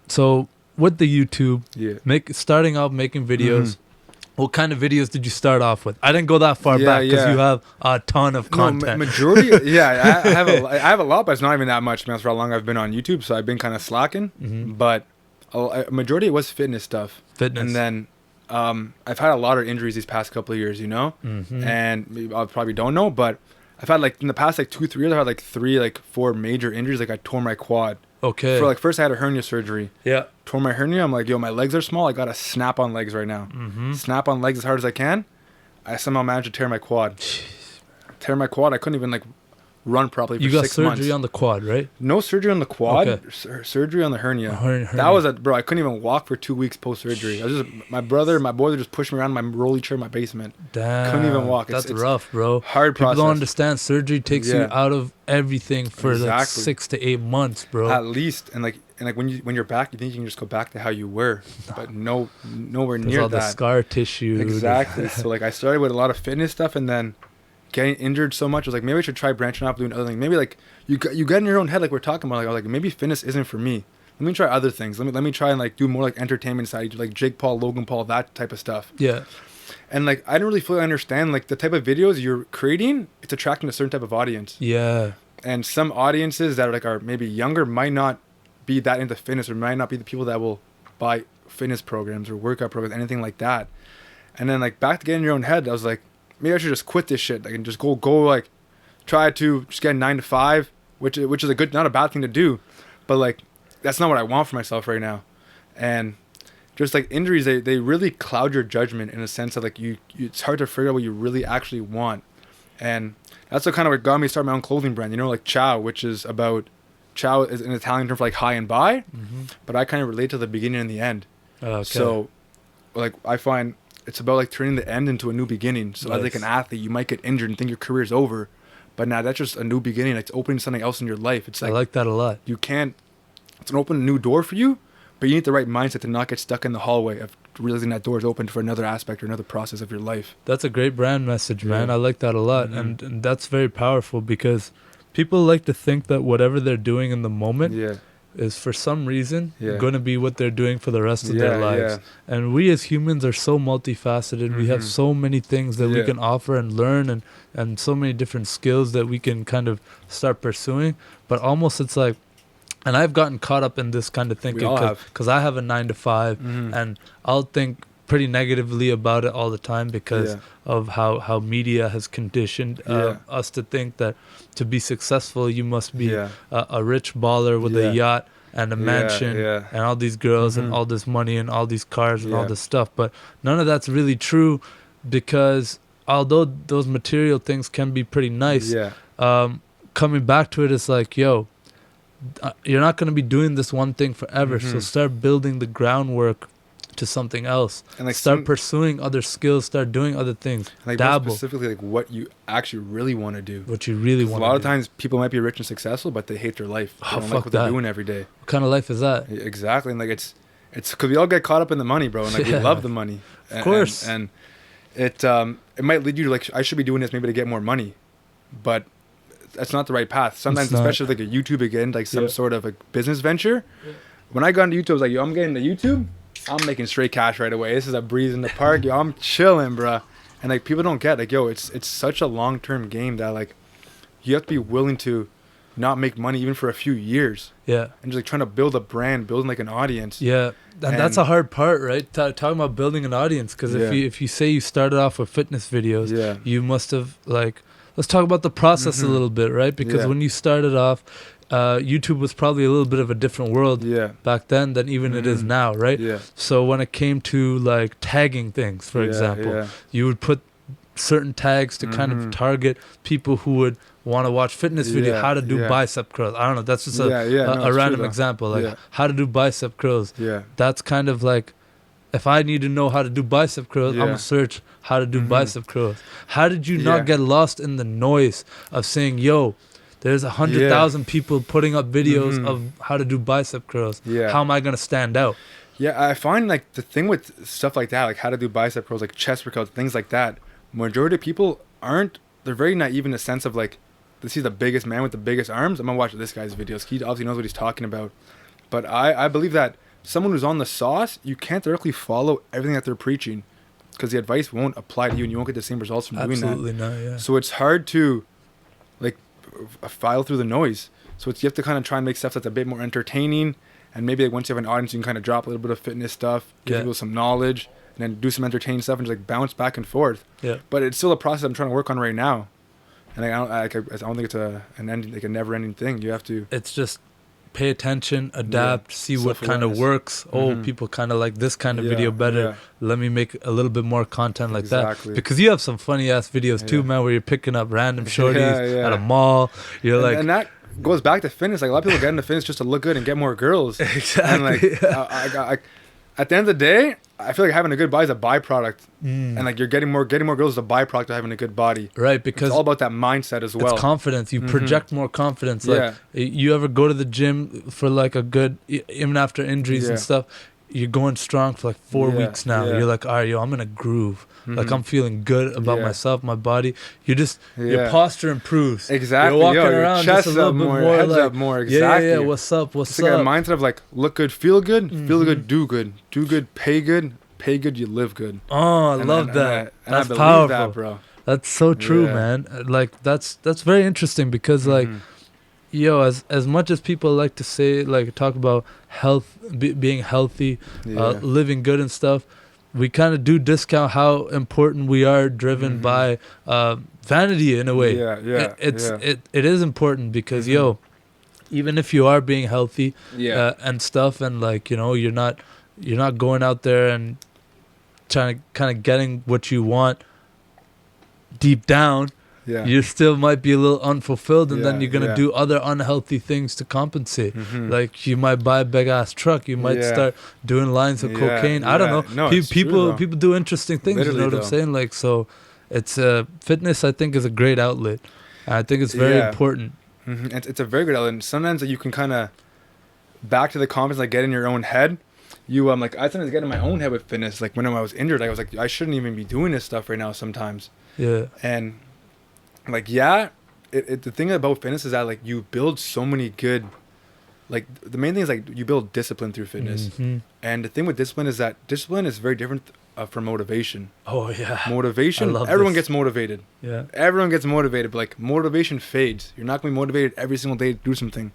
So with the YouTube, starting out making videos. What kind of videos did you start off with? I didn't go that far back because you have a ton of content. Majority, I have a lot, but it's not even that much. That's for how long I've been on YouTube, so I've been kind of slacking. But a majority was fitness stuff. And then I've had a lot of injuries these past couple of years, you know? And I probably don't know, but I've had like in the past like 2-3 years, I've had 4 major injuries. Like I tore my quad. Okay. For like first I had a hernia surgery. Tore my hernia. I'm like, yo, my legs are small. I got to snap on legs right now. Snap on legs as hard as I can. I somehow managed to tear my quad. Tear my quad. I couldn't even like run properly for 6 months. You got surgery on the quad, right? No surgery on the quad. Okay. Surgery on the hernia. That was bro. I couldn't even walk for 2 weeks post surgery. I was just my boys just pushed me around in my rolly chair in my basement. Damn. Couldn't even walk. That's rough, bro. Hard process. People don't understand. Surgery takes you out of everything for like 6 to 8 months, bro. At least, and when you're back, you think you can just go back to how you were, but nowhere near all that. The scar tissue. Exactly. So like I started with a lot of fitness stuff, and then getting injured so much, I was like, maybe I should try branching off doing other things. Maybe like you get in your own head, like we're talking about, like maybe fitness isn't for me. Let me try other things. Let me try and like do more like entertainment side, like Jake Paul, Logan Paul, that type of stuff. Yeah. And like I didn't really fully understand like the type of videos you're creating. It's attracting a certain type of audience. Yeah. And some audiences that are maybe younger might not be that into fitness, or might not be the people that will buy fitness programs or workout programs, anything like that. And then like back to getting in your own head, I was like, maybe I should just quit this shit. Like, and just go like try to just get 9 to 5, which is not a bad thing to do, but like that's not what I want for myself right now. And just like injuries, they really cloud your judgment in a sense that like it's hard to figure out what you really actually want. And that's what kind of what got me to start my own clothing brand, you know, like Ciao, which is about Ciao is an Italian term for like high and buy, but I kind of relate to the beginning and the end. Okay. So like I find it's about like turning the end into a new beginning. So as like an athlete, you might get injured and think your career's over, but now that's just a new beginning. It's opening something else in your life. It's like, I like that a lot. It's an open new door for you, but you need the right mindset to not get stuck in the hallway of realizing that door is open for another aspect or another process of your life. That's a great brand message, man. I like that a lot. And that's very powerful because people like to think that whatever they're doing in the moment is for some reason going to be what they're doing for the rest of their lives. And we as humans are so multifaceted. We have so many things that we can offer and learn, and so many different skills that we can kind of start pursuing. But almost it's like, and I've gotten caught up in this kind of thinking because I have a 9 to 5 and I'll think pretty negatively about it all the time because of how media has conditioned us to think that to be successful you must be a rich baller with a yacht and a mansion and all these girls and all this money and all these cars and all this stuff. But none of that's really true, because although those material things can be pretty nice, coming back to it, it's like, yo, you're not going to be doing this one thing forever. So start building the groundwork to something else, and like start pursuing other skills, start doing other things, like dabble. Specifically like what you actually really want to do, what you really want to do. A lot of times people might be rich and successful, but they hate their life. They don't like what they're doing every day. What kind of life is that? Exactly. And like it's because we all get caught up in the money, bro, and like we love the money, of course, and it might lead you to like, I should be doing this maybe to get more money, but that's not the right path sometimes, especially like a YouTube again, like some sort of a business venture. When I got into YouTube, I was like, yo, I'm getting into YouTube, I'm making straight cash right away. This is a breeze in the park. Yo, I'm chilling, bro. And like people don't get like, yo, it's such a long-term game that like you have to be willing to not make money even for a few years. Yeah. And just like trying to build a brand, building like an audience. Yeah. And that's a hard part, right? Talking about building an audience, because if you say you started off with fitness videos, you must have like, let's talk about the process a little bit, right? Because when you started off, YouTube was probably a little bit of a different world back then than even it is now, right? Yeah. So when it came to like tagging things, for example, you would put certain tags to kind of target people who would want to watch fitness video, how to do bicep curls. I don't know. That's just a random example. Like how to do bicep curls. Yeah. That's kind of like, if I need to know how to do bicep curls, I'm going to search how to do bicep curls. How did you not get lost in the noise of saying, yo, there's 100,000 people putting up videos of how to do bicep curls. Yeah. How am I going to stand out? Yeah, I find like the thing with stuff like that, like how to do bicep curls, like chest workouts, things like that, majority of people they're very naive in the sense of like, this is the biggest man with the biggest arms, I'm going to watch this guy's videos. He obviously knows what he's talking about. But I believe that someone who's on the sauce, you can't directly follow everything that they're preaching, because the advice won't apply to you and you won't get the same results from doing that. Absolutely not, yeah. So it's hard to like file through the noise. So you have to kind of try and make stuff that's a bit more entertaining, and maybe like once you have an audience, you can kind of drop a little bit of fitness stuff, give people some knowledge, and then do some entertaining stuff and just like bounce back and forth. Yeah. But it's still a process I'm trying to work on right now. And I don't think it's a never-ending thing. You have to. It's just pay attention, adapt, see what kind of works. Oh, people kind of like this kind of video better. Yeah. Let me make a little bit more content like that. Because you have some funny-ass videos too, man, where you're picking up random shorties at a mall. You're and that goes back to fitness. Like a lot of people get into fitness just to look good and get more girls. Exactly. And like, at the end of the day, I feel like having a good body is a byproduct, and like you're getting more girls is a byproduct of having a good body. Right, because it's all about that mindset as well. It's confidence. You project more confidence. Like you ever go to the gym for like a good, even after injuries and stuff, you're going strong for like 4 weeks now. You're like, all right, yo, I'm in a groove. Like I'm feeling good about myself, my body. You just your posture improves. Exactly. You're walking around chest just a little up bit more, more heads like, up more. Exactly. Yeah. What's up? It's like a mindset of like look good, feel good, do good, pay good, you live good. Oh, I love that. That's I powerful, that, bro. That's so true, man. Like that's very interesting because like. Yo, as much as people like to say, like talk about health, being healthy, living good and stuff, we kind of do discount how important we are driven by vanity in a way. It is important because yo, even if you are being healthy and stuff, and like you're not going out there and trying to kind of getting what you want deep down. You still might be a little unfulfilled, and then you're going to do other unhealthy things to compensate. Like you might buy a big ass truck, you might start doing lines of cocaine. I don't know. No, people do interesting things, literally, you know what I'm saying? Like, so it's fitness, I think, is a great outlet. I think it's very important. It's a very good outlet. And sometimes you can kind of back to the confidence, like get in your own head. Like I sometimes get in my own head with fitness. Like when I was injured, I was like, I shouldn't even be doing this stuff right now sometimes. And like the thing about fitness is that like you build so many good, like the main thing is like you build discipline through fitness. And the thing with discipline is that discipline is very different from motivation. Motivation, everyone gets motivated. Everyone gets motivated, but like motivation fades. You're not gonna be motivated every single day to do something.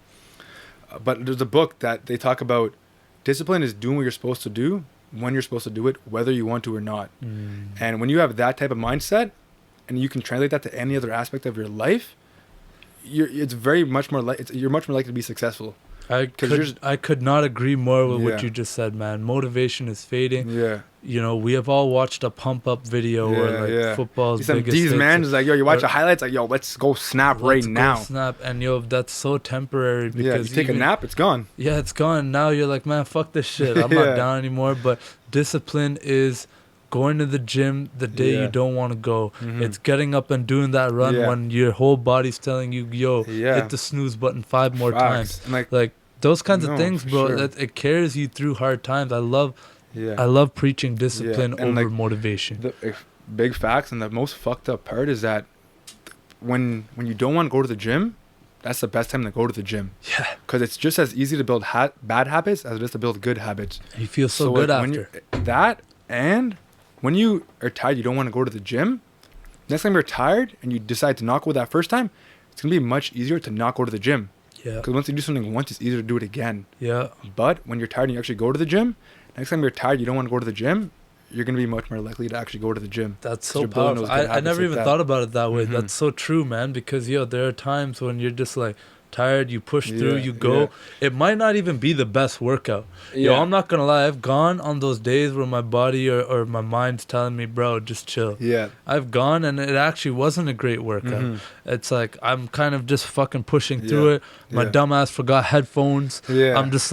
But there's a book that they talk about. Discipline is doing what you're supposed to do when you're supposed to do it, whether you want to or not. And when you have that type of mindset, and you can translate that to any other aspect of your life, you're much more likely to be successful. I could not agree more with what you just said, man. Motivation is fading. We have all watched a pump up video where like football's biggest these man is like, yo, you watch the highlights, like, yo, let's go snap right now. Snap, and yo, that's so temporary because you take a nap, it's gone. Yeah, it's gone. Now you're like, man, fuck this shit. I'm not down anymore. But discipline is going to the gym the day you don't want to go. It's getting up and doing that run when your whole body's telling you, yo, hit the snooze button 5 more times. Like those kinds of things, bro. Sure. It carries you through hard times. I love preaching discipline over like, motivation. The big facts, and the most fucked up part is that when you don't want to go to the gym, that's the best time to go to the gym. Because it's just as easy to build bad habits as it is to build good habits. You feel so good after. And when you are tired, you don't want to go to the gym. Next time you're tired and you decide to not go that first time, it's going to be much easier to not go to the gym. Yeah. Because once you do something once, it's easier to do it again. Yeah. But when you're tired and you actually go to the gym, next time you're tired, you don't want to go to the gym, you're going to be much more likely to actually go to the gym. That's so powerful. I never even thought about it that way. Mm-hmm. That's so true, man. Because, there are times when you're just like tired, you push through, you go. Yeah. It might not even be the best workout. Yeah. I'm not going to lie. I've gone on those days where my body or my mind's telling me, bro, just chill. Yeah. I've gone and it actually wasn't a great workout. Mm-hmm. It's like I'm kind of just fucking pushing through it. My dumbass forgot headphones. Yeah. I'm just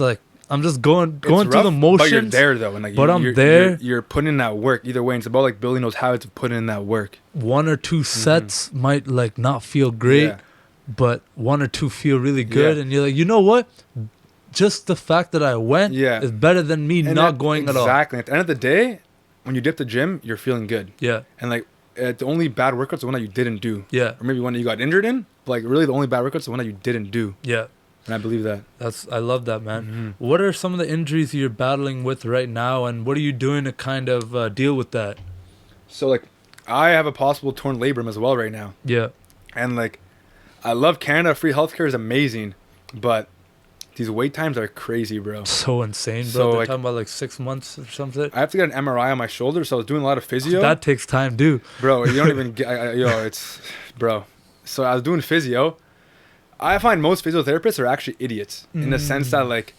going through the motions. But you're there though, and like I'm there. You're putting in that work either way. And it's about like building those habits of putting in that work. 1 or 2 sets might like not feel great, but 1 or 2 feel really good, and you're like, you know what? Just the fact that I went is better than me not going at all. Exactly. At the end of the day, when you dip the gym, you're feeling good. Yeah. And like the only bad workout's the one that you didn't do. Yeah. Or maybe one that you got injured in. But like really, the only bad workout's the one that you didn't do. Yeah. And I believe that. I love that, man. Mm-hmm. What are some of the injuries you're battling with right now, and what are you doing to kind of deal with that? So like, I have a possible torn labrum as well right now. Yeah. And like, I love Canada. Free healthcare is amazing, but these wait times are crazy, bro. So insane, bro. So, they're talking about like 6 months or something. I have to get an MRI on my shoulder, so I was doing a lot of physio. That takes time, dude. Bro, you don't even get... bro. So I was doing physio. I find most physiotherapists are actually idiots in the sense that like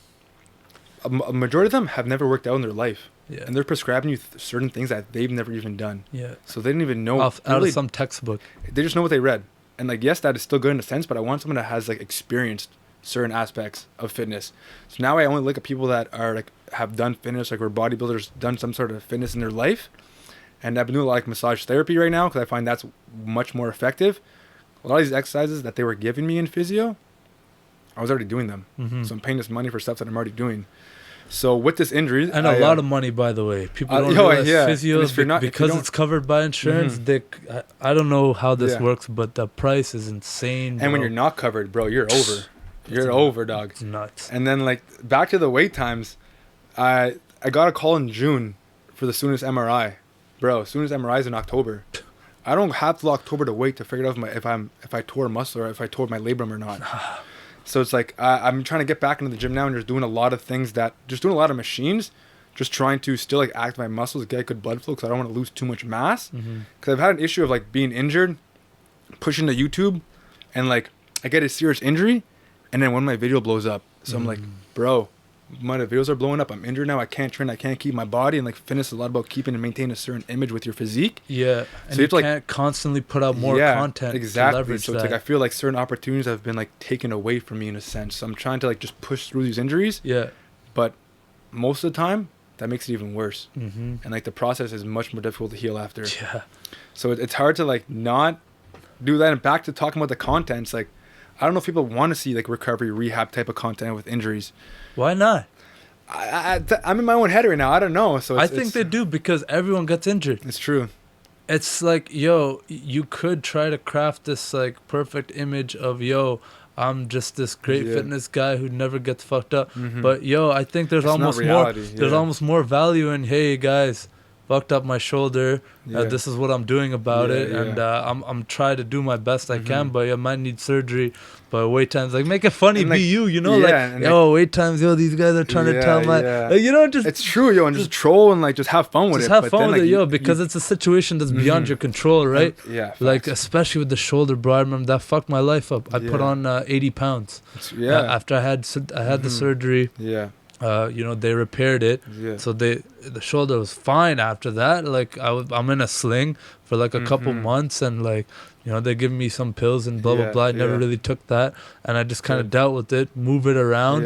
a majority of them have never worked out in their life. Yeah. And they're prescribing you certain things that they've never even done. Yeah. So they didn't even know. Out of some textbook. They just know what they read. And like, yes, that is still good in a sense, but I want someone that has like experienced certain aspects of fitness. So now I only look at people that are like, have done fitness, like were bodybuilders, done some sort of fitness in their life. And I've been doing a lot of like massage therapy right now because I find that's much more effective. A lot of these exercises that they were giving me in physio, I was already doing them. Mm-hmm. So I'm paying this money for stuff that I'm already doing. So with this injury... And a lot of money, by the way. People don't realize physio, because it's covered by insurance, I don't know how this works, but the price is insane, bro. And when you're not covered, bro, you're over. You're over, dog. It's nuts. And then, like, back to the wait times, I got a call in June for the soonest MRI. Bro, soonest MRI is in October. I don't have till October to wait to figure out if I tore a muscle or if I tore my labrum or not. So it's like I'm trying to get back into the gym now and just doing a lot of things just doing a lot of machines, just trying to still like activate my muscles, get good blood flow because I don't want to lose too much mass. Because I've had an issue of like being injured, pushing to YouTube, and like I get a serious injury, and then when my video blows up, so I'm like, bro, my videos are blowing up. I'm injured now. I can't train. I can't keep my body. And like fitness is a lot about keeping and maintaining a certain image with your physique. Yeah. And so you can't constantly put out more content. Exactly. So it's like I feel like certain opportunities have been like taken away from me in a sense. So I'm trying to like just push through these injuries. Yeah. But most of the time, that makes it even worse. And like the process is much more difficult to heal after. Yeah. So it's hard to like not do that. And back to talking about the contents, like I don't know if people want to see like recovery rehab type of content with injuries. Why not? I'm in my own head right now. I don't know. So I think they do because everyone gets injured. It's true. It's like, you could try to craft this like perfect image of, I'm just this great fitness guy who never gets fucked up. But I think there's almost more. There's almost more value in, hey guys, fucked up my shoulder. This is what I'm doing about it, and I'm trying to do my best I can. But I might need surgery. But wait times, like make it funny, like, be you, wait times, these guys are trying to tell my, just it's true, and just troll and like just have fun with it. Just have fun with it, because it's a situation that's beyond your control, right? Like especially with the shoulder, bro. I remember that fucked my life up. I put on 80 pounds. After I had the surgery. They repaired it, so the shoulder was fine after that. Like I'm in a sling for like a couple months, and like they give me some pills and blah blah blah. I never really took that, and I just kind of dealt with it, move it around.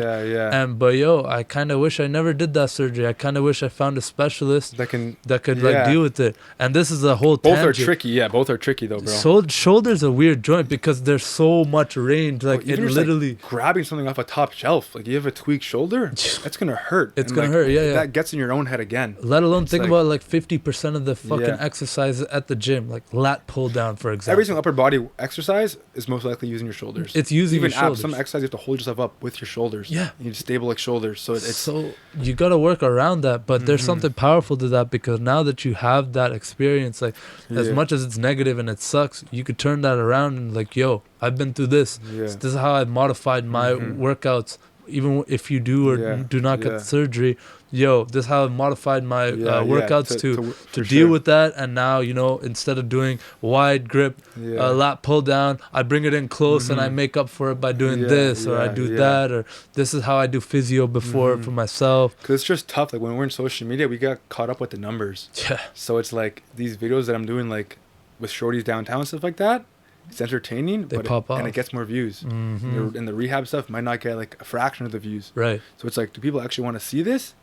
But I kind of wish I never did that surgery. I kind of wish I found a specialist that could like deal with it. And this is a whole both tangent. are tricky. Both are tricky though, bro. So shoulder's a weird joint because there's so much range. Like it literally like grabbing something off a top shelf. Like you have a tweaked shoulder, that's gonna hurt. It's gonna hurt. That gets in your own head again. Let alone think about like 50% of the fucking exercises at the gym, like lat pull down, for example. Every single upper body exercise is most likely using your shoulders. It's using your shoulders. Some exercise you have to hold yourself up with your shoulders. Yeah. You need stable like shoulders. So you got to work around that, but there's something powerful to that, because now that you have that experience, like as much as it's negative and it sucks, you could turn that around and like, yo, I've been through this. So this is how I've modified my workouts. Even if you do or do not get the surgery, this is how I've modified my workouts to deal with that. And now, instead of doing wide grip, lat pull down, I bring it in close and I make up for it by doing this, or I do that, or this is how I do physio before for myself. Because it's just tough. Like when we're in social media, we got caught up with the numbers. Yeah. So it's like these videos that I'm doing, like with shorties downtown and stuff like that. It's entertaining, pop off. And it gets more views. And the rehab stuff might not get like a fraction of the views. Right. So it's like, do people actually want to see this?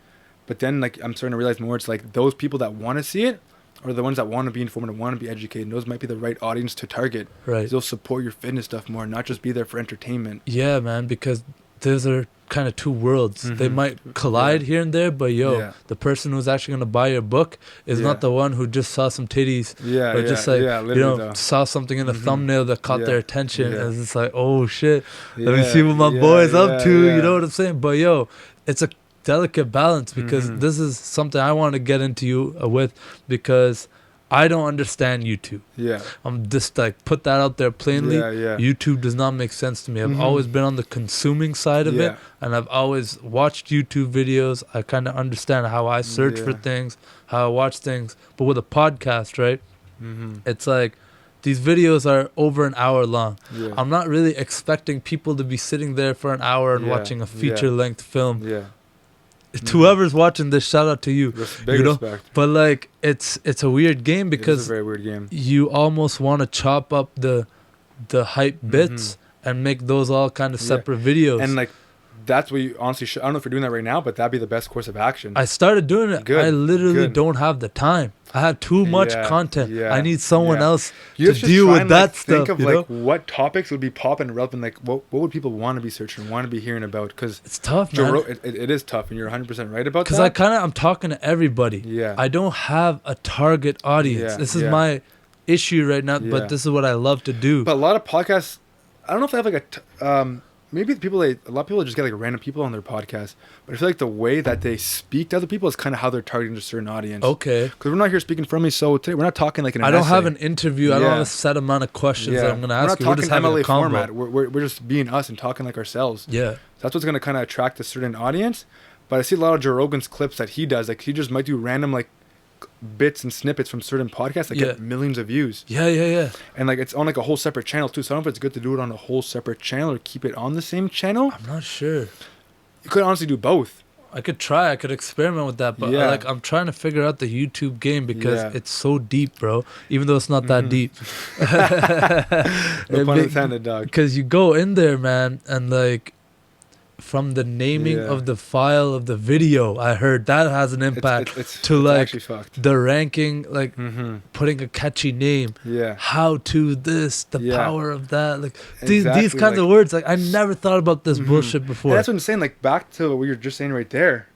But then like I'm starting to realize more. It's like those people that want to see it are the ones that want to be informed and want to be educated. And those might be the right audience to target. Right. They'll support your fitness stuff more, not just be there for entertainment. Yeah, man. Because those are kind of two worlds. They might collide here and there, but the person who's actually going to buy your book is not the one who just saw some titties or just like saw something in the thumbnail that caught their attention, and it's like, oh shit, let me see what my boy's up to. You know what I'm saying? But it's a delicate balance, because this is something I want to get into you with, because I don't understand YouTube. Yeah. I'm just like, put that out there plainly. YouTube does not make sense to me. I've always been on the consuming side of it, and I've always watched YouTube videos. I kind of understand how I search for things, how I watch things. But with a podcast, right? It's like, these videos are over an hour long. I'm not really expecting people to be sitting there for an hour and watching a feature-length film. Whoever's watching this, shout out to you. Big respect. But like, it's a weird game, because it's a very weird game. You almost want to chop up the hype bits and make those all kind of separate videos. And like, that's what you honestly should. I don't know if you're doing that right now, but that'd be the best course of action. I started doing it. Good. I literally don't have the time. I have too much content. I need someone else to deal with that stuff. Think of like what topics would be popping and relevant. Like what would people want to be searching, want to be hearing about? Because it's tough, man. It is tough, and you're 100% right about that. Because I'm talking to everybody. I don't have a target audience. This is my issue right now, but this is what I love to do. But a lot of podcasts, I don't know if they have like maybe a lot of people just get like random people on their podcast, but I feel like the way that they speak to other people is kind of how they're targeting a certain audience. Okay. Because we're not here speaking from me, so today we're not talking like an I don't essay. have an interview. I don't have a set amount of questions that I'm going to ask you. We're not talking MLA a format. We're just being us and talking like ourselves. Yeah. That's what's going to kind of attract a certain audience. But I see a lot of Joe Rogan's clips that he does. Like he just might do random like bits and snippets from certain podcasts that get millions of views. Yeah. And like it's on like a whole separate channel too. So I don't know if it's good to do it on a whole separate channel or keep it on the same channel. I'm not sure. You could honestly do both. I could try. I could experiment with that, but I'm trying to figure out the YouTube game, because it's so deep, bro. Even though it's not that deep. No pun intended, dog. Because you go in there, man, and like, from the naming of the file of the video, I heard that has an impact to like the ranking, like putting a catchy name, how to this, the power of that, like these kinds of words. Like I never thought about this bullshit before. And that's what I'm saying. Like back to what you're just saying right there.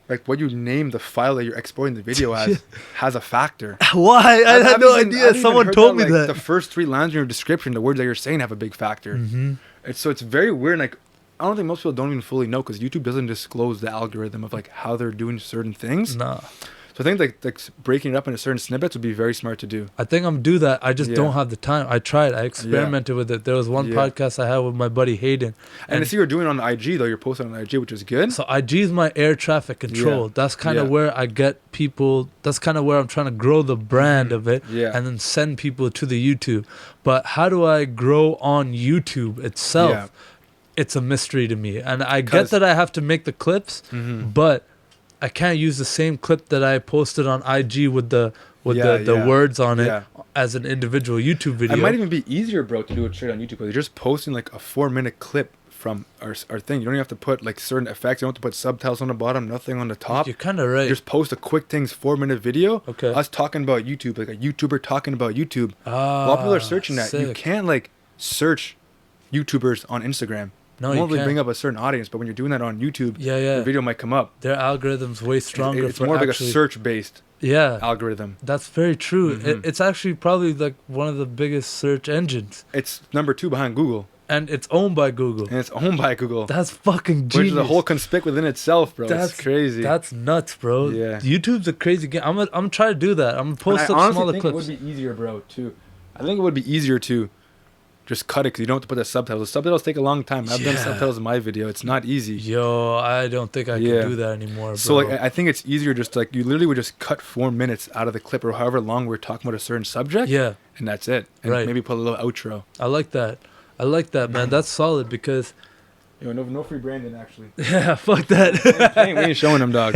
Like what you name the file that you're exporting the video as has a factor. Why? I had no idea. Someone told me that. The first 3 lines in your description, the words that you're saying have a big factor. It's very weird. Like I don't think most people don't even fully know, because YouTube doesn't disclose the algorithm of like how they're doing certain things. Nah. So I think like breaking it up into certain snippets would be very smart to do. I think I'm do that. I just don't have the time. I tried. I experimented with it. There was one podcast I had with my buddy Hayden. And I see you're doing it on the IG though. You're posting on the IG, which is good. So IG is my air traffic control. That's kind of where I get people. That's kind of where I'm trying to grow the brand of it, and then send people to the YouTube. But how do I grow on YouTube itself? It's a mystery to me, and I get that I have to make the clips, but I can't use the same clip that I posted on IG with the words on it as an individual YouTube video. It might even be easier, bro, to do it straight on YouTube. You're just posting like a 4-minute clip from our thing. You don't even have to put like certain effects. You don't have to put subtitles on the bottom, nothing on the top. You're kind of right. You just post a quick things 4-minute video. Okay. Us talking about YouTube, like a YouTuber talking about YouTube. A lot of people are searching that. Sick. You can't like search YouTubers on Instagram. No, won't you really can't. bring up a certain audience, but when you're doing that on YouTube, Yeah. the video might come up. Their algorithm's way stronger. It's more like a search-based algorithm. That's very true. Mm-hmm. It's actually probably like one of the biggest search engines. It's number 2 behind Google. And it's owned by Google. That's fucking genius. Which is a whole conspic within itself, bro. That's crazy. That's nuts, bro. Yeah. YouTube's a crazy game. I'm trying to do that. I'm gonna post up smaller clips. I think it would be easier, bro, too. I think it would be easier to just cut it because you don't have to put the subtitles. The subtitles take a long time. I've done subtitles in my video. It's not easy. Yo, I don't think I can do that anymore, bro. So like, I think it's easier just like you literally would just cut 4 minutes out of the clip or however long we're talking about a certain subject. Yeah. And that's it. And maybe put a little outro. I like that, man. That's solid because... Yo, no free branding, actually. Yeah, fuck that. we ain't showing them, dog.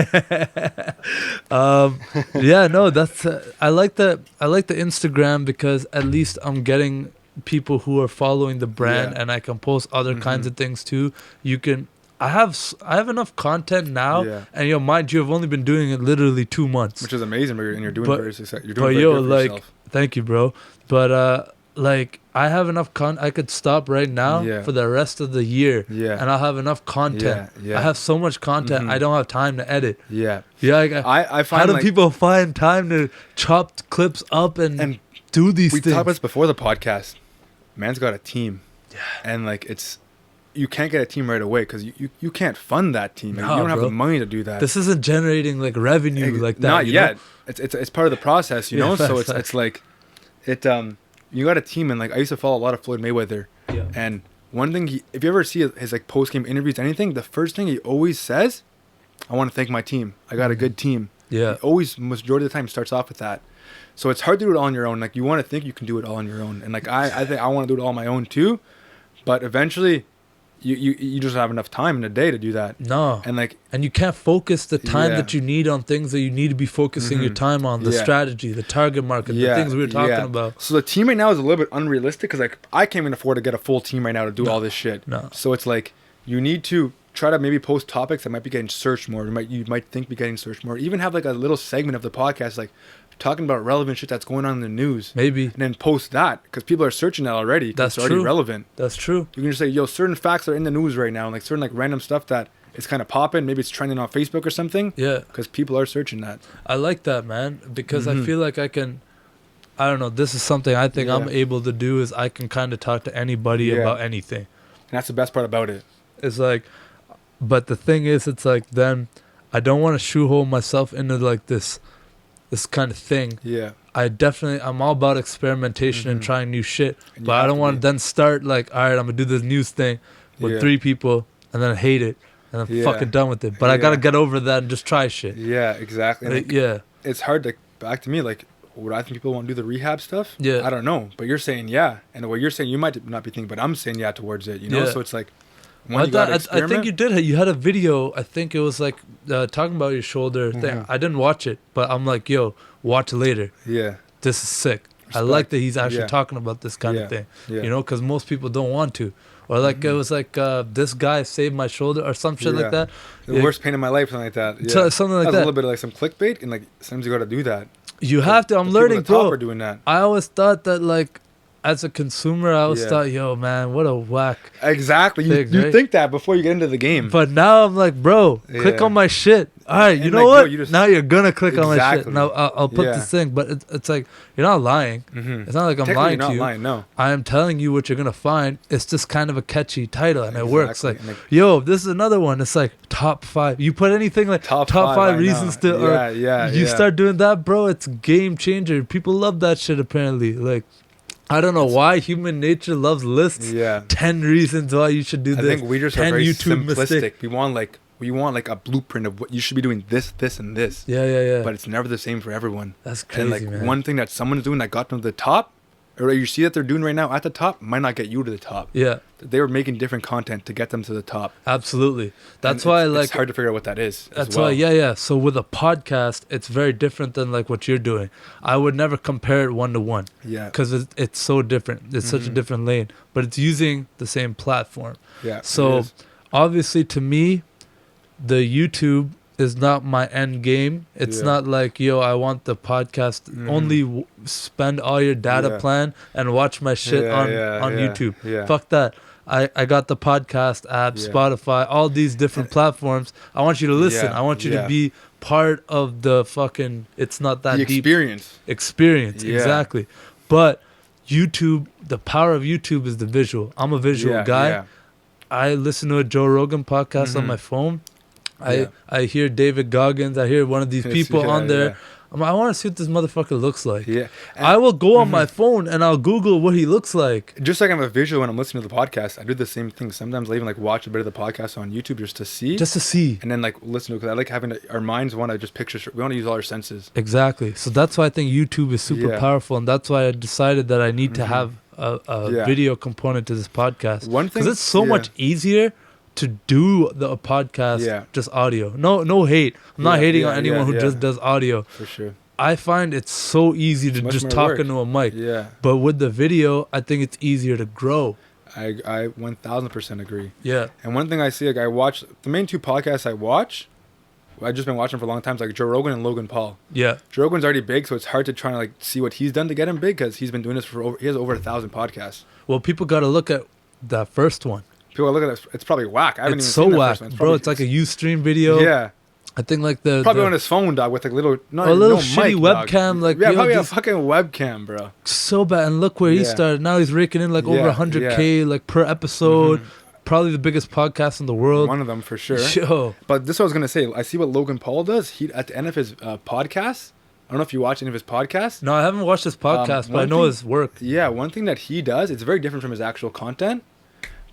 Yeah, no, that's... I like the Instagram because at least I'm getting people who are following the brand and I can post other kinds of things too. You can... I have enough content now, and mind you, I've only been doing it literally 2 months. Which is amazing, and you're doing very successful. You're doing very good for yourself. Thank you, bro. But like I have enough I could stop right now for the rest of the year, and I'll have enough content. I have so much content, I don't have time to edit. I find how do people find time to chop clips up and do these things? We talked about this before the podcast. Man's got a team, and like you can't get a team right away because you can't fund that team. Nah, you don't have the money to do that. This isn't generating like revenue like that. Not yet. It's part of the process, you know. So it's like you got a team, and like I used to follow a lot of Floyd Mayweather, and one thing if you ever see his like post game interviews, anything, the first thing he always says, "I want to thank my team. I got a good team." Yeah. He always, majority of the time, starts off with that. So it's hard to do it all on your own. Like you want to think you can do it all on your own, and like I think I want to do it all on my own too, but eventually. You just don't have enough time in a day to do that. No. And you can't focus the time that you need on things that you need to be focusing your time on. The strategy, the target market, the things we were talking about. So the team right now is a little bit unrealistic because like I can't even afford to get a full team right now to do all this shit. No. So it's like you need to try to maybe post topics that might be getting searched more. You might think be getting searched more. Even have like a little segment of the podcast like talking about relevant shit that's going on in the news. Maybe. And then post that because people are searching that already. That's already relevant. That's true. You can just say, yo, certain facts are in the news right now. And like certain like random stuff that is kind of popping. Maybe it's trending on Facebook or something. Yeah. Because people are searching that. I like that, man. Because I feel like I can... I don't know. This is something I think I'm able to do is I can kind of talk to anybody about anything. And that's the best part about it. It's like... But the thing is, it's like then I don't want to shoehorn myself into like this kind of thing. Yeah. I'm all about experimentation and trying new shit. But I don't want to then start like, all right, I'm going to do this news thing with 3 people and then I hate it and I'm fucking done with it. But I got to get over that and just try shit. Yeah, exactly. Like, it's hard to, back to me, like, would I think people want to do the rehab stuff? Yeah. I don't know. But you're saying And the way you're saying, you might not be thinking, but I'm saying towards it, you know? So it's like, I think you did. You had a video. I think it was like talking about your shoulder thing. I didn't watch it, but I'm like, yo, watch later. Yeah. This is sick. Respect. I like that he's actually talking about this kind of thing. Yeah. You know, because most people don't want to. Or like it was like this guy saved my shoulder or some shit like that. The worst pain in my life, something like that. Yeah. Something like that. A little bit of like some clickbait, and like sometimes you got to do that. You have to. I'm learning, bro. Are doing that. I always thought that like. As a consumer, I always thought, yo, man, what a whack. Exactly. You think that before you get into the game. But now I'm like, bro, click on my shit. All right, you know what? Now you're going to click on my shit. Now I'll put this thing. But it's like, you're not lying. It's not like I'm lying to you. Lying, no. I am telling you what you're going to find. It's just kind of a catchy title, and it works. Like, yo, this is another one. It's like top 5. You put anything like top 5 reasons to... You start doing that, bro, it's game changer. People love that shit, apparently. Like... I don't know why human nature loves lists. 10 reasons why you should do this. I think we just are very YouTube simplistic. Mistake. We want like a blueprint of what you should be doing this, and this. Yeah. But it's never the same for everyone. That's crazy, and like man. One thing that someone's doing that got them to the top, or you see that they're doing right now at the top, might not get you to the top. Yeah. They were making different content to get them to the top. Absolutely. That's why it's hard to figure out what that is. That's why, So with a podcast, it's very different than like what you're doing. I would never compare it 1-to-1. Yeah. Because it's so different. It's such a different lane. But it's using the same platform. Yeah. So obviously to me, the YouTube is not my end game. It's not like, yo, I want the podcast spend all your data plan and watch my shit on YouTube. Fuck that. I got the podcast app, Spotify, all these different platforms. I want you to listen. I want you to be part of the fucking It's Not That Deep experience. Exactly. But YouTube, the power of YouTube is the visual. I'm a visual guy. I listen to a Joe Rogan podcast on my phone. I hear David Goggins. I hear one of these people on there. I want to see what this motherfucker looks like. Yeah, I will go on my phone and I'll Google what he looks like. Just like I'm a visual when I'm listening to the podcast, I do the same thing. Sometimes I even like watch a bit of the podcast on YouTube just to see, and then like listen to it, because I like having our minds want to just picture. We want to use all our senses. Exactly. So that's why I think YouTube is super powerful, and that's why I decided that I need to have a video component to this podcast. One thing, because it's so much easier to do a podcast just audio. No hate. I'm not hating on anyone who just does audio. For sure. I find it's so easy to just talk into a mic. Yeah. But with the video, I think it's easier to grow. I 1000% agree. Yeah. And one thing I see, like I watch the main two podcasts I've just been watching for a long time, like Joe Rogan and Logan Paul. Yeah. Joe Rogan's already big, so it's hard to try and like see what he's done to get him big, because he's been doing this he has over 1,000 podcasts. Well, people got to look at that first one. People look at it, it's probably whack. I haven't even seen that whack, first one. bro. It's like a Ustream video. Yeah. I think like probably on his phone, dog, with like little shitty mic, webcam, like probably a fucking webcam, bro. So bad. And look where he started. Now he's raking in like over 100K like per episode. Probably the biggest podcast in the world. One of them for sure. Yo. But this is what I was gonna say. I see what Logan Paul does. He at the end of his podcast. I don't know if you watch any of his podcasts. No, I haven't watched his podcast, but I know his work. Yeah, one thing that he does, it's very different from his actual content.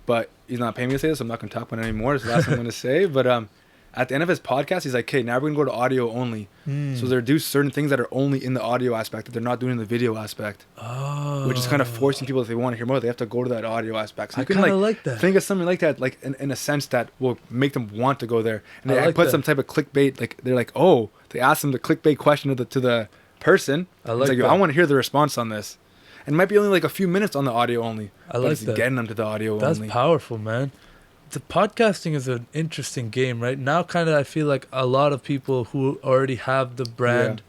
But he's not paying me to say this, so I'm not going to talk about it anymore. It's the last thing I'm going to say. But at the end of his podcast, he's like, okay, now we're going to go to audio only. So they do certain things that are only in the audio aspect that they're not doing in the video aspect. Oh. Which is kind of forcing people, if they want to hear more, they have to go to that audio aspect. So you can like that. Think of something like that, like in a sense that will make them want to go there. And they put some type of clickbait, like they're like, oh, they ask them the clickbait question to the person. It's like, I want to hear the response on this. And it might be only like a few minutes on the audio only. I like that. Getting them to the audio only. That's powerful, man. The podcasting is an interesting game, right? Now kind of I feel like a lot of people who already have the brand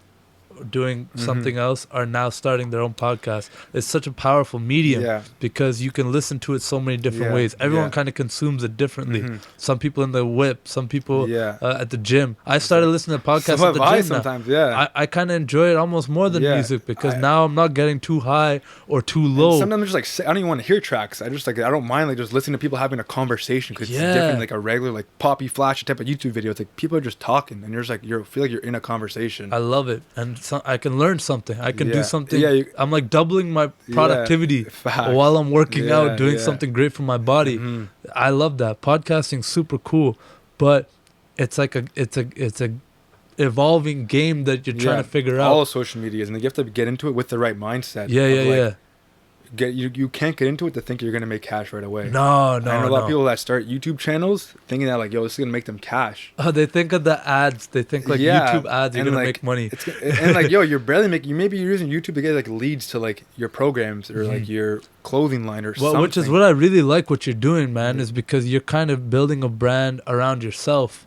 doing something else are now starting their own podcast. It's such a powerful medium because you can listen to it so many different ways. Everyone kind of consumes it differently. Some people in the whip, some people at the gym. I started listening to podcasts at the gym sometimes. I kind of enjoy it almost more than music because now I'm not getting too high or too low. Sometimes I'm just like, I don't even want to hear tracks. I don't mind like just listening to people having a conversation, because it's different, like a regular like poppy flashy type of YouTube video. It's like people are just talking and you're just like, feel like you're in a conversation. I love it. And I can learn something. I can do something. I'm like doubling my productivity while I'm working out, doing something great for my body. I love that. Podcasting's super cool, but it's like it's a evolving game that you're trying to figure out. All social medias, and you have to get into it with the right mindset. You can't get into it to think you're gonna make cash right away. No. I know a lot of people that start YouTube channels thinking that like, yo, this is gonna make them cash. Oh, they think of the ads. They think like YouTube ads are gonna make money. And like, yo, you're barely making. Maybe you're using YouTube to get like leads to like your programs or like your clothing line or something. Which is what I really like what you're doing, man. Is because you're kind of building a brand around yourself.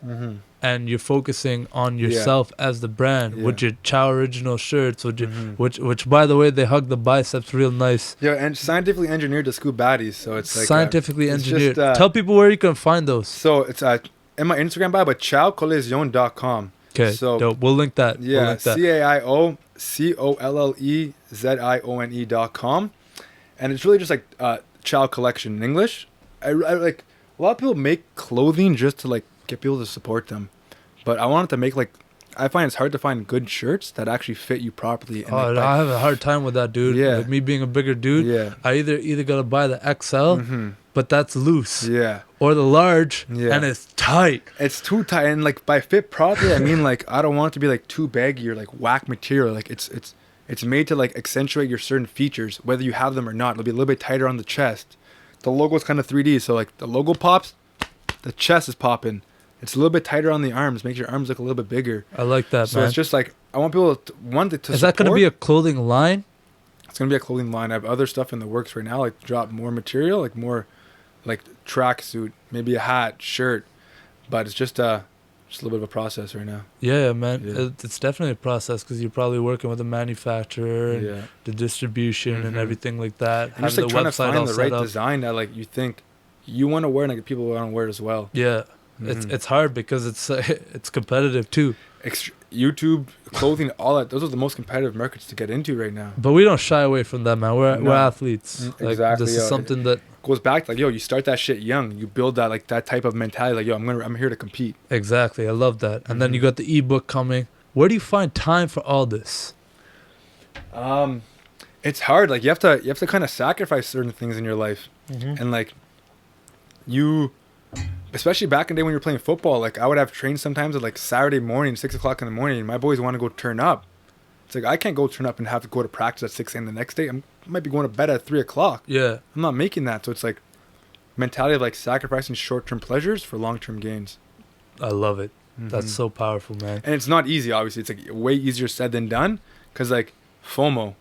And you're focusing on yourself as the brand with your Chow Original shirts, which by the way, they hug the biceps real nice. Yeah, and scientifically engineered to scoop baddies, so it's like scientifically engineered. Tell people where you can find those. So it's in my Instagram bio, but chowcollezion.com. Okay, so dope. We'll link that. Yeah, CAIOCOLLEZIONE.com, and it's really just like Chow collection in English. I like a lot of people make clothing just to like get people to support them, but I wanted to make like, I find it's hard to find good shirts that actually fit you properly. And I have a hard time with that, dude. Like me being a bigger dude, I either gotta buy the XL, but that's loose, or the large, and it's tight. It's too tight, and like by fit properly, I mean like I don't want it to be like too baggy or like whack material. Like it's made to like accentuate your certain features, whether you have them or not. It'll be a little bit tighter on the chest. The logo's kind of 3D, so like the logo pops, the chest is popping. It's a little bit tighter on the arms, makes your arms look a little bit bigger. I like that, so man. So it's just like, I want people to want it to Is that going to be a clothing line? It's going to be a clothing line. I have other stuff in the works right now, like drop more material, like more like tracksuit, maybe a hat, shirt. But it's just a little bit of a process right now. Yeah, man. Yeah. It's definitely a process because you're probably working with a manufacturer and the distribution and everything like that. And just like trying to find the right design that like you think you want to wear and like people want to wear as well. Yeah. It's hard because it's competitive too. YouTube, clothing, all that. Those are the most competitive markets to get into right now. But we don't shy away from that, man. We're athletes. Like, exactly. This is something that goes back to, like, yo, you start that shit young. You build that, like, that type of mentality. Like, yo, I'm here to compete. Exactly. I love that. And then you got the ebook coming. Where do you find time for all this? It's hard. Like, you have to kind of sacrifice certain things in your life. And like, especially back in the day when you were playing football, like I would have trained sometimes at like Saturday morning, 6 o'clock in the morning, and my boys want to go turn up. It's like, I can't go turn up and have to go to practice at 6 a.m. the next day. I might be going to bed at 3 o'clock. Yeah. I'm not making that. So it's like mentality of like sacrificing short-term pleasures for long-term gains. I love it. That's so powerful, man. And it's not easy, obviously. It's like way easier said than done, because like FOMO,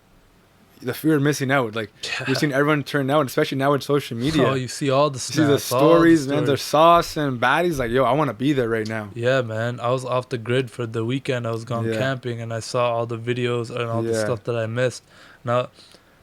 the fear of missing out. Like, you're seeing everyone turn out, and especially now with social media. Oh, you see all the snaps, see the stories, man. They're sauce and baddies. Like, yo, I want to be there right now. Yeah, man. I was off the grid for the weekend. I was gone camping, and I saw all the videos and all the stuff that I missed. Now,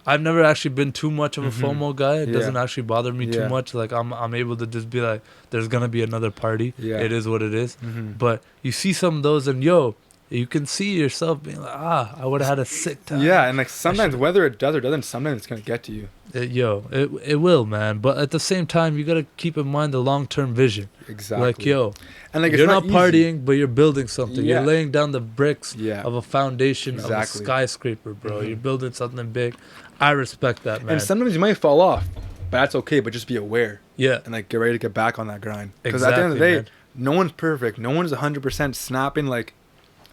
I've never actually been too much of a FOMO guy. It doesn't actually bother me too much. Like, I'm able to just be like, there's gonna be another party. It is what it is. But you see some of those, and yo, you can see yourself being like, I would have had a sick time. Yeah, and like sometimes whether it does or doesn't, sometimes it's gonna get to you. It will, man. But at the same time, you gotta keep in mind the long-term vision. Exactly. Like, yo, and like, you're not partying, but you're building something. Yeah. You're laying down the bricks of a foundation of a skyscraper, bro. You're building something big. I respect that, man. And sometimes you might fall off, but that's okay. But just be aware. Yeah. And like, get ready to get back on that grind. Because Exactly, at the end of the day, man. no one's perfect. No one's 100% snapping. Like,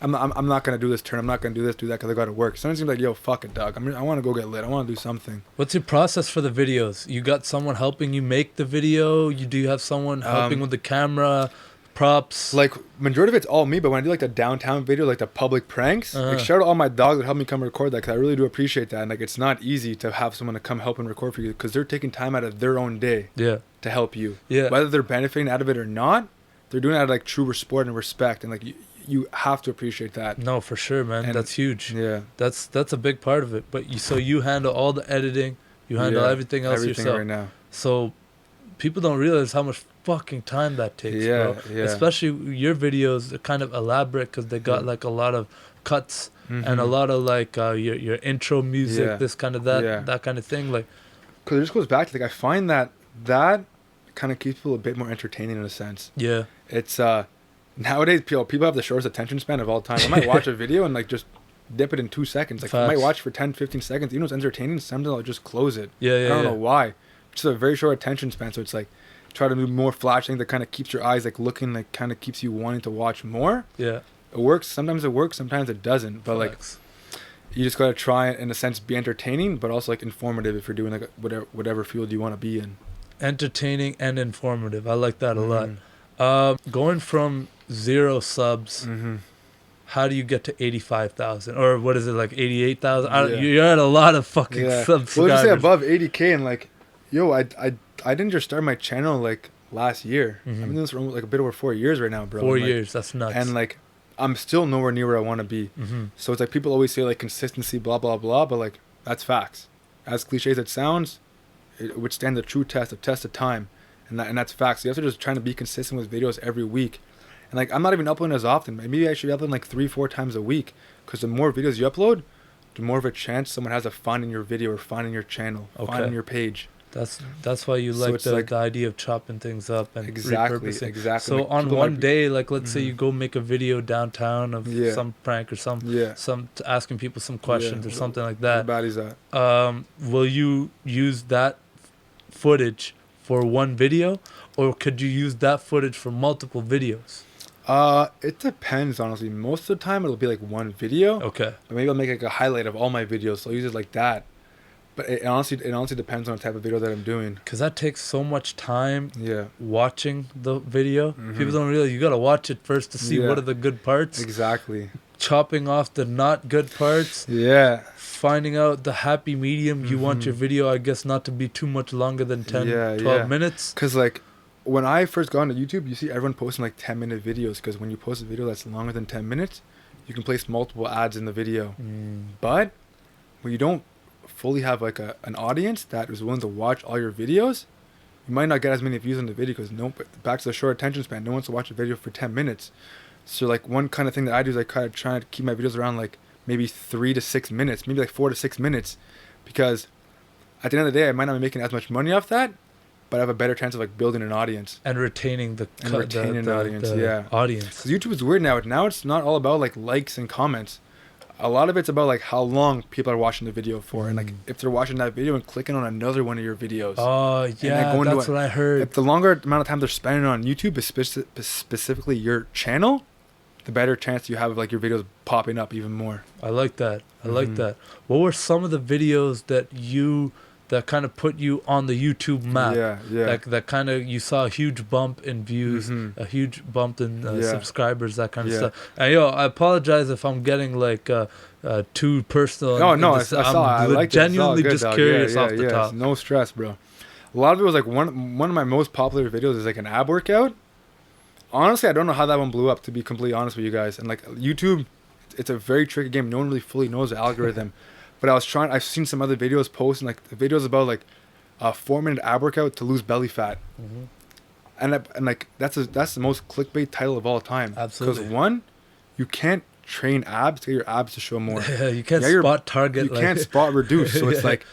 I'm not gonna do this turn. I'm not gonna do this, do that, because I gotta work. Sometimes you're like, yo, fuck it, dog. I want to go get lit. I want to do something. What's your process for the videos? You got someone helping you make the video? Do you have someone helping with the camera, props? Like, majority of it's all me, but when I do like the downtown video, like the public pranks, like, shout out all my dogs that help me come record that, because I really do appreciate that. And like, it's not easy to have someone to come help and record for you, because they're taking time out of their own day to help you. Yeah. Whether they're benefiting out of it or not, they're doing it out of like true sport and respect, and like you have to appreciate that. No, for sure, man. And that's huge. Yeah. That's a big part of it. But so you handle all the editing, you handle everything else yourself. Right now. So people don't realize how much fucking time that takes, bro. Yeah. Especially your videos are kind of elaborate, because they got like a lot of cuts and a lot of like your intro music, this kind of that kind of thing. Like, because it just goes back to, like, I find that kind of keeps people a bit more entertaining in a sense. Yeah. It's nowadays people have the shortest attention span of all time. I might watch a video and like just dip it in 2 seconds. Like, I might watch for 10-15 seconds. Even though it's entertaining, sometimes I'll just close it. I don't know why. Just a very short attention span. So it's like, try to do more flash things that kind of keeps your eyes like looking, like kind of keeps you wanting to watch more. Yeah. It works. Sometimes it works. Sometimes it doesn't. But like, you just gotta try and, in a sense, be entertaining, but also like informative if you're doing like whatever field you want to be in. Entertaining and informative. I like that a lot. Going from 0 subs, how do you get to 85,000? Or what is it, like 88,000? You're at a lot of fucking subscribers. Well, just say above 80K, and like, yo, I didn't just start my channel like last year. I've been doing this for like a bit over 4 years right now, bro. 4 years, that's nuts. And like, I'm still nowhere near where I want to be. So it's like, people always say like consistency, blah, blah, blah, but like, that's facts. As cliche as it sounds, it would stand the true test of time. And that's facts. So you have to just try to be consistent with videos every week. And like, I'm not even uploading as often. Maybe I should be uploading like 3-4 times a week, because the more videos you upload, the more of a chance someone has of finding your video or finding your channel, finding your page. That's why you like the idea of chopping things up and repurposing. Exactly. So like, on one day, like, let's say you go make a video downtown of some prank or some asking people some questions or something like that. How bad is that? Will you use that footage for one video, or could you use that footage for multiple videos? It depends, honestly. Most of the time it'll be like one video. Okay. But maybe I'll make like a highlight of all my videos, so I'll use it like that. But it honestly depends on the type of video that I'm doing. Because that takes so much time watching the video. People don't realize you got to watch it first to see what are the good parts. Exactly. Chopping off the not good parts. Yeah. Finding out the happy medium. You want your video, I guess, not to be too much longer than 12 minutes. Because like, when I first got onto YouTube, you see everyone posting like 10-minute videos. Because when you post a video that's longer than 10 minutes, you can place multiple ads in the video. But when you don't fully have like an audience that is willing to watch all your videos, you might not get as many views on the video because back to the short attention span. No one wants to watch a video for 10 minutes. So like one kind of thing that I do is I kind of try to keep my videos around like maybe 3 to 6 minutes, maybe like 4 to 6 minutes, because at the end of the day, I might not be making as much money off that, but I have a better chance of like building an audience and retaining the audience. Because YouTube is weird now. Now it's not all about like likes and comments. A lot of it's about like how long people are watching the video for, and like if they're watching that video and clicking on another one of your videos. Oh yeah, that's what I heard. If the longer amount of time they're spending on YouTube, specifically your channel, the better chance you have of like your videos popping up even more. I like that. I like that. What were some of the videos that kind of put you on the YouTube map? Yeah. That kind of, you saw a huge bump in views, a huge bump in subscribers, that kind of stuff. And I apologize if I'm getting like too personal. I'm genuinely just curious off the top. No stress, bro. A lot of it was like one of my most popular videos is like an ab workout. Honestly, I don't know how that one blew up, to be completely honest with you guys. And like YouTube, it's a very tricky game. No one really fully knows the algorithm. But I've seen some other videos posting like the videos about like a 4-minute ab workout to lose belly fat. And like that's the most clickbait title of all time. Absolutely. Because one, you can't train abs to get your abs to show more. You can't spot target. You can't spot reduce. So it's like,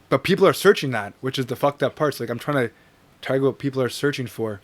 but people are searching that, which is the fucked up part. So like I'm trying to target what people are searching for.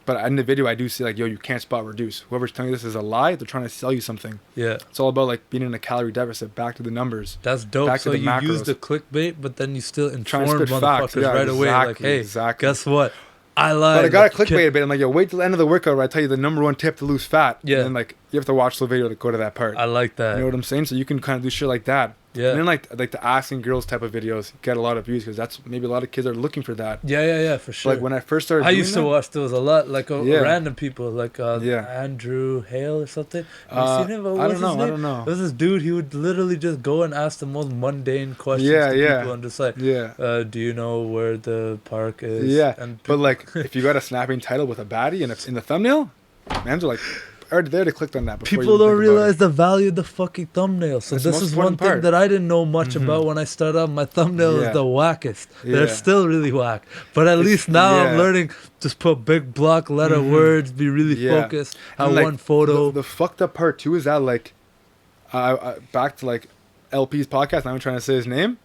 But in the video, I do see like, you can't spot reduce. Whoever's telling you this is a lie, they're trying to sell you something. Yeah. It's all about like being in a calorie deficit, back to the numbers. That's dope. Back so to the you macros. Use the clickbait, but then you still inform motherfuckers right away. Like, hey, guess what? I lied. But I got to clickbait a bit. I'm like, wait till the end of the workout where I tell you the number one tip to lose fat. Yeah. And then like, you have to watch the video to go to that part. I like that. You know what I'm saying? So you can kind of do shit like that. Yeah. And then like the asking girls type of videos get a lot of views because that's maybe a lot of kids are looking for that. Yeah, for sure. But like when I first started, I used to watch those a lot, like random people, like Andrew Hale or something. Have you seen him? I don't know. There was this dude. He would literally just go and ask the most mundane questions to people and just like, do you know where the park is? Yeah. And but like if you got a snapping title with a baddie and it's in the thumbnail, mans are like, already there to click on that. People don't realize the value of the fucking thumbnail. So this is one thing that I didn't know much about when I started out. My thumbnail is the wackest. They're still really whack. But at least now I'm learning, just put big block letter words, be really focused, have like, one photo. The fucked up part too is that like, back to like LP's podcast, I'm trying to say his name.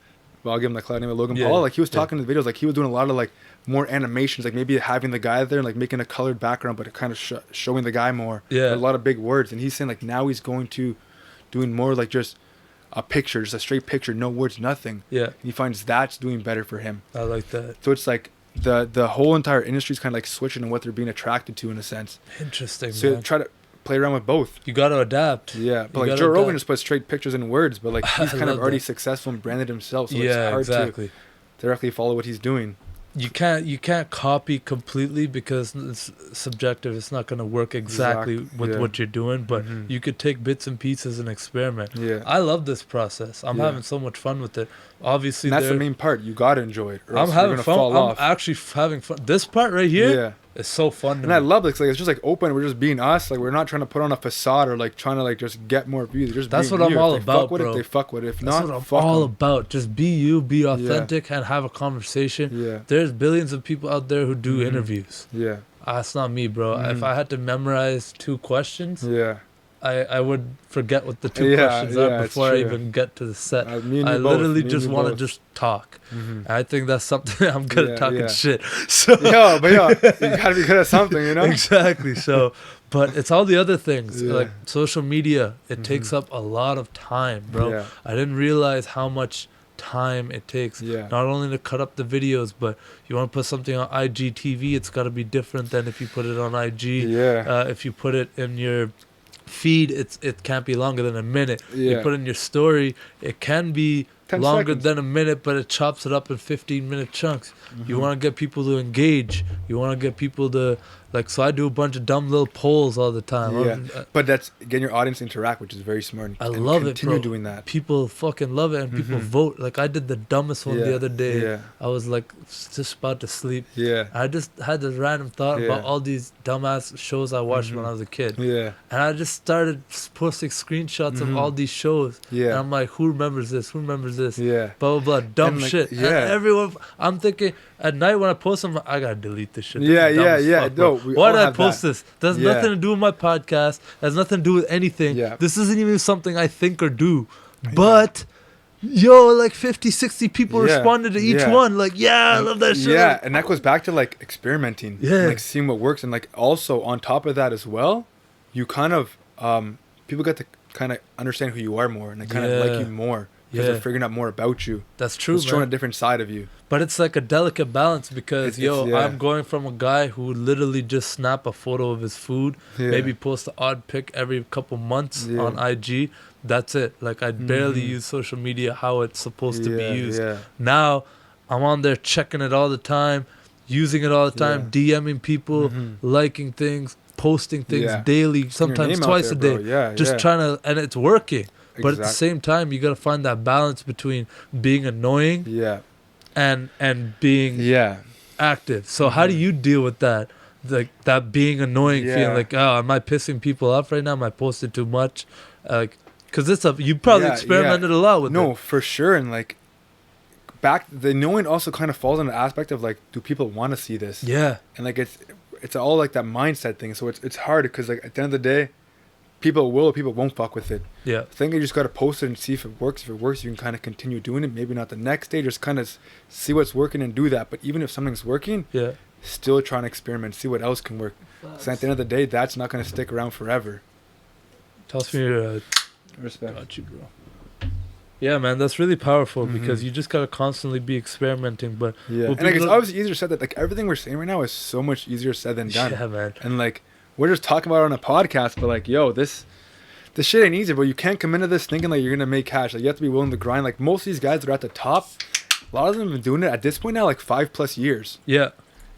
Well, I'll give him the cloud name of Logan Paul. Like he was talking in the videos, like he was doing a lot of like more animations, like maybe having the guy there and like making a colored background, but kind of showing the guy more. Yeah. A lot of big words. And he's saying like now he's going to doing more like just a picture, just a straight picture, no words, nothing. Yeah. And he finds that's doing better for him. I like that. So it's like the whole entire industry is kind of like switching on what they're being attracted to in a sense. Interesting. So try to play around with both. You got to adapt. Yeah. But like Joe Rogan just puts straight pictures and words, but like he's kind of already successful and branded himself. So it's hard to directly follow what he's doing. You can't copy completely because it's subjective. It's not going to work exactly with what you're doing, but you could take bits and pieces and experiment. Yeah. I love this process. I'm having so much fun with it. Obviously, and that's the main part. You got to enjoy it. Or I'm having fun. I'm actually having fun. This part right here is so fun to me. I love it. Like, it's just like open. We're just being us. Like we're not trying to put on a facade or like trying to like just get more views. Just that's what I'm all about, bro. They fuck with it. If not, that's what I'm all about. Just be you, be authentic, and have a conversation. Yeah. There's billions of people out there who do interviews. Yeah. That's not me, bro. If I had to memorize 2 questions, I would forget what the 2 questions are before I even get to the set. I literally just want to just talk. I think that's something I'm good at talking shit. So you gotta be good at something, you know? Exactly. So, but it's all the other things like social media. It takes up a lot of time, bro. Yeah. I didn't realize how much time it takes not only to cut up the videos, but you want to put something on IGTV, it's got to be different than if you put it on IG. If you put it in your feed, it can't be longer than a minute. You put in your story, it can be longer than a minute, but it chops it up in 15-minute chunks. You want to get people to engage. You want to get people to like. So I do a bunch of dumb little polls all the time. But that's getting your audience to interact, which is very smart. I love it, bro. Continue doing that. People fucking love it, and people vote. Like I did the dumbest one the other day. I was like just about to sleep. I just had this random thought about all these dumbass shows I watched when I was a kid. And I just started posting screenshots of all these shows. And I'm like, who remembers this? Who remembers this. Yeah. Blah, blah, blah. Dumb like, shit. yeah. And everyone, I'm thinking, at night when I post them, I gotta delete this shit. This Yeah, is dumb as yeah. fuck, No, bro. we Why all did I have post that. this? There's nothing to do with my podcast. Has nothing to do with anything. Yeah. This isn't even something I think or do. But, yo, like 50, 60 people responded to each one. Like, I love that shit. Yeah, and that goes back to like experimenting. Yeah. And, like seeing what works. And like also on top of that as well, you kind of, people get to kind of understand who you are more and they kind of like you more. Because they're figuring out more about you. That's true, It's showing a different side of you. But it's like a delicate balance because, I'm going from a guy who would literally just snap a photo of his food, maybe post an odd pic every couple months on IG. That's it. Like, I barely use social media how it's supposed to be used. Now, I'm on there checking it all the time, using it all the time, DMing people, liking things, posting things daily, sometimes twice a day. Just trying to, and it's working. But at the same time, you got to find that balance between being annoying and being active. So how do you deal with that? Like that being annoying, feeling like, oh, am I pissing people off right now? Am I posting too much? Because you probably experimented a lot with it. No, for sure. And like the annoying also kind of falls on the aspect of like, do people want to see this? Yeah. And like it's all like that mindset thing. So it's hard because like at the end of the day, people will or people won't fuck with it. Yeah. I think you just got to post it and see if it works. If it works, you can kind of continue doing it. Maybe not the next day, just kind of see what's working and do that. But even if something's working, still trying to experiment, see what else can work. So at the end of the day, that's not going to stick around forever. Tells me your respect. Got you, bro. Yeah, man, that's really powerful because you just got to constantly be experimenting. But and like, it's obviously easier said that like everything we're saying right now is so much easier said than done. Yeah, man. And like, we're just talking about it on a podcast, but like, yo, this shit ain't easy, bro. You can't come into this thinking like you're gonna make cash. Like, you have to be willing to grind. Like, most of these guys that are at the top, a lot of them have been doing it at this point now like 5+ years. Yeah.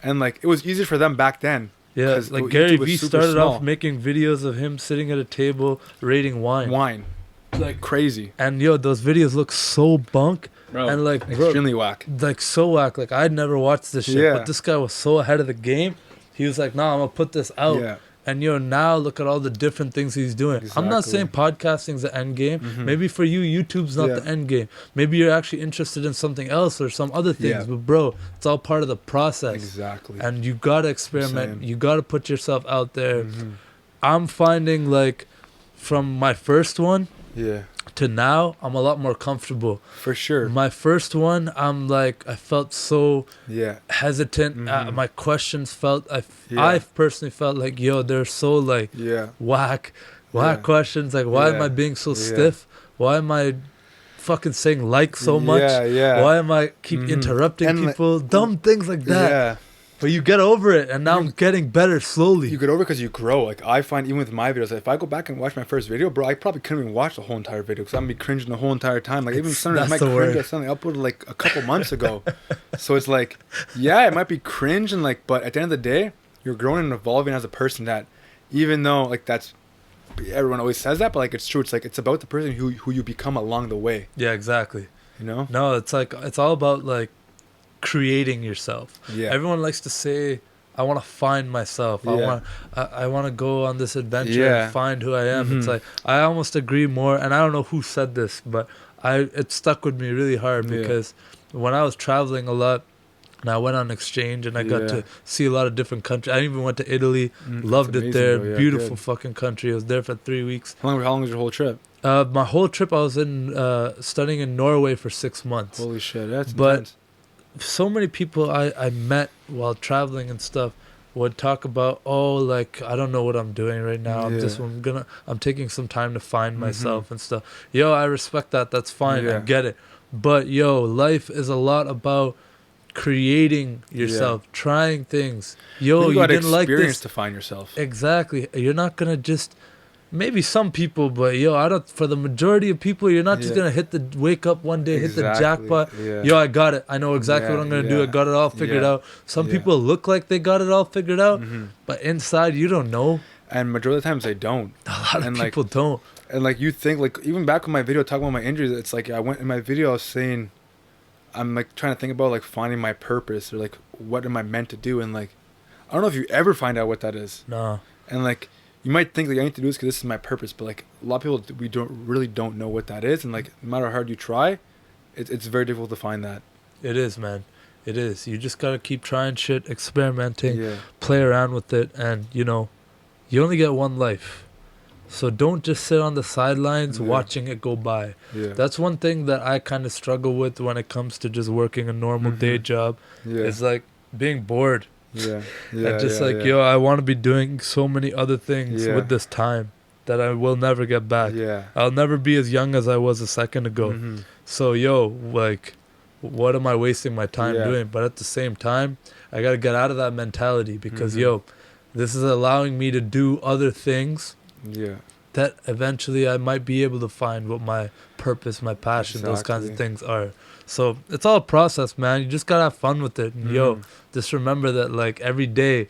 And like, it was easier for them back then. Yeah, like Gary Vee started off making videos of him sitting at a table rating wine. Like crazy. And yo, those videos look so bunk. Bro, and like extremely whack. Like so whack. Like I'd never watched this shit. But this guy was so ahead of the game. He was like, nah, I'm gonna put this out. Yeah. And now look at all the different things he's doing. Exactly. I'm not saying podcasting's the end game. Maybe for you, YouTube's not the end game. Maybe you're actually interested in something else or some other things. But bro, it's all part of the process. Exactly. And you gotta experiment. You gotta put yourself out there. I'm finding like from my first one to now, I'm a lot more comfortable. For sure. My first one, I'm like, I felt so hesitant. My questions I personally felt like, yo, they're so like whack questions. Like, why am I being so stiff? Why am I fucking saying like so much? Why am I keep interrupting people? Dumb things like that. Yeah. But you get over it, and now I'm getting better slowly. You get over it because you grow. Like, I find even with my videos, if I go back and watch my first video, bro, I probably couldn't even watch the whole entire video because I'm going to be cringing the whole entire time. Like, even something I might cringe at something I uploaded like a couple months ago. So it's like, yeah, it might be cringe, and like, but at the end of the day, you're growing and evolving as a person that, even though, like, that's, everyone always says that, but like, it's true. It's like, it's about the person who you become along the way. Yeah, exactly. You know? No, it's like, it's all about like, creating yourself. Everyone likes to say, I want to find myself. I want to go on this adventure and find who I am. It's like, I almost agree more, and I don't know who said this, but it stuck with me really hard because when I was traveling a lot and I went on exchange and I got to see a lot of different countries. I even went to Italy, loved it there. Beautiful fucking country. I was there for 3 weeks. How long was your whole trip? My whole trip, I was studying in Norway for 6 months. Holy shit, that's intense. So many people I met while traveling and stuff would talk about, oh, like, I don't know what I'm doing right now. I'm taking some time to find myself and stuff. Yo, I respect that. That's fine. I get it. But yo, life is a lot about creating yourself, trying things. Yo, you didn't like this to find yourself. Exactly. You're not gonna just. Maybe some people, but yo, for the majority of people, you're not just gonna wake up one day, hit the jackpot. Yo, I got it. I know exactly what I'm gonna do. I got it all figured out. Some people look like they got it all figured out, but inside you don't know. And majority of the times they don't. A lot of people don't. And like, you think, like, even back in my video talking about my injuries, it's like I went in my video, I was saying, I'm like trying to think about like finding my purpose or like what am I meant to do, and like I don't know if you ever find out what that is. No. And like, you might think like I need to do this because this is my purpose, but like a lot of people, we don't know what that is, and like no matter how hard you try, it's very difficult to find that. It is, man. It is. You just gotta keep trying shit, experimenting, play around with it, and you only get one life. So don't just sit on the sidelines watching it go by. Yeah. That's one thing that I kind of struggle with when it comes to just working a normal day job. Yeah. It's like being bored. Yeah. And just I want to be doing so many other things with this time that I will never get back. Yeah. I'll never be as young as I was a second ago. Mm-hmm. So, what am I wasting my time doing? But at the same time, I got to get out of that mentality because, this is allowing me to do other things that eventually I might be able to find what my purpose, my passion, those kinds of things are. So it's all a process, man. You just got to have fun with it. And, just remember that, like, every day,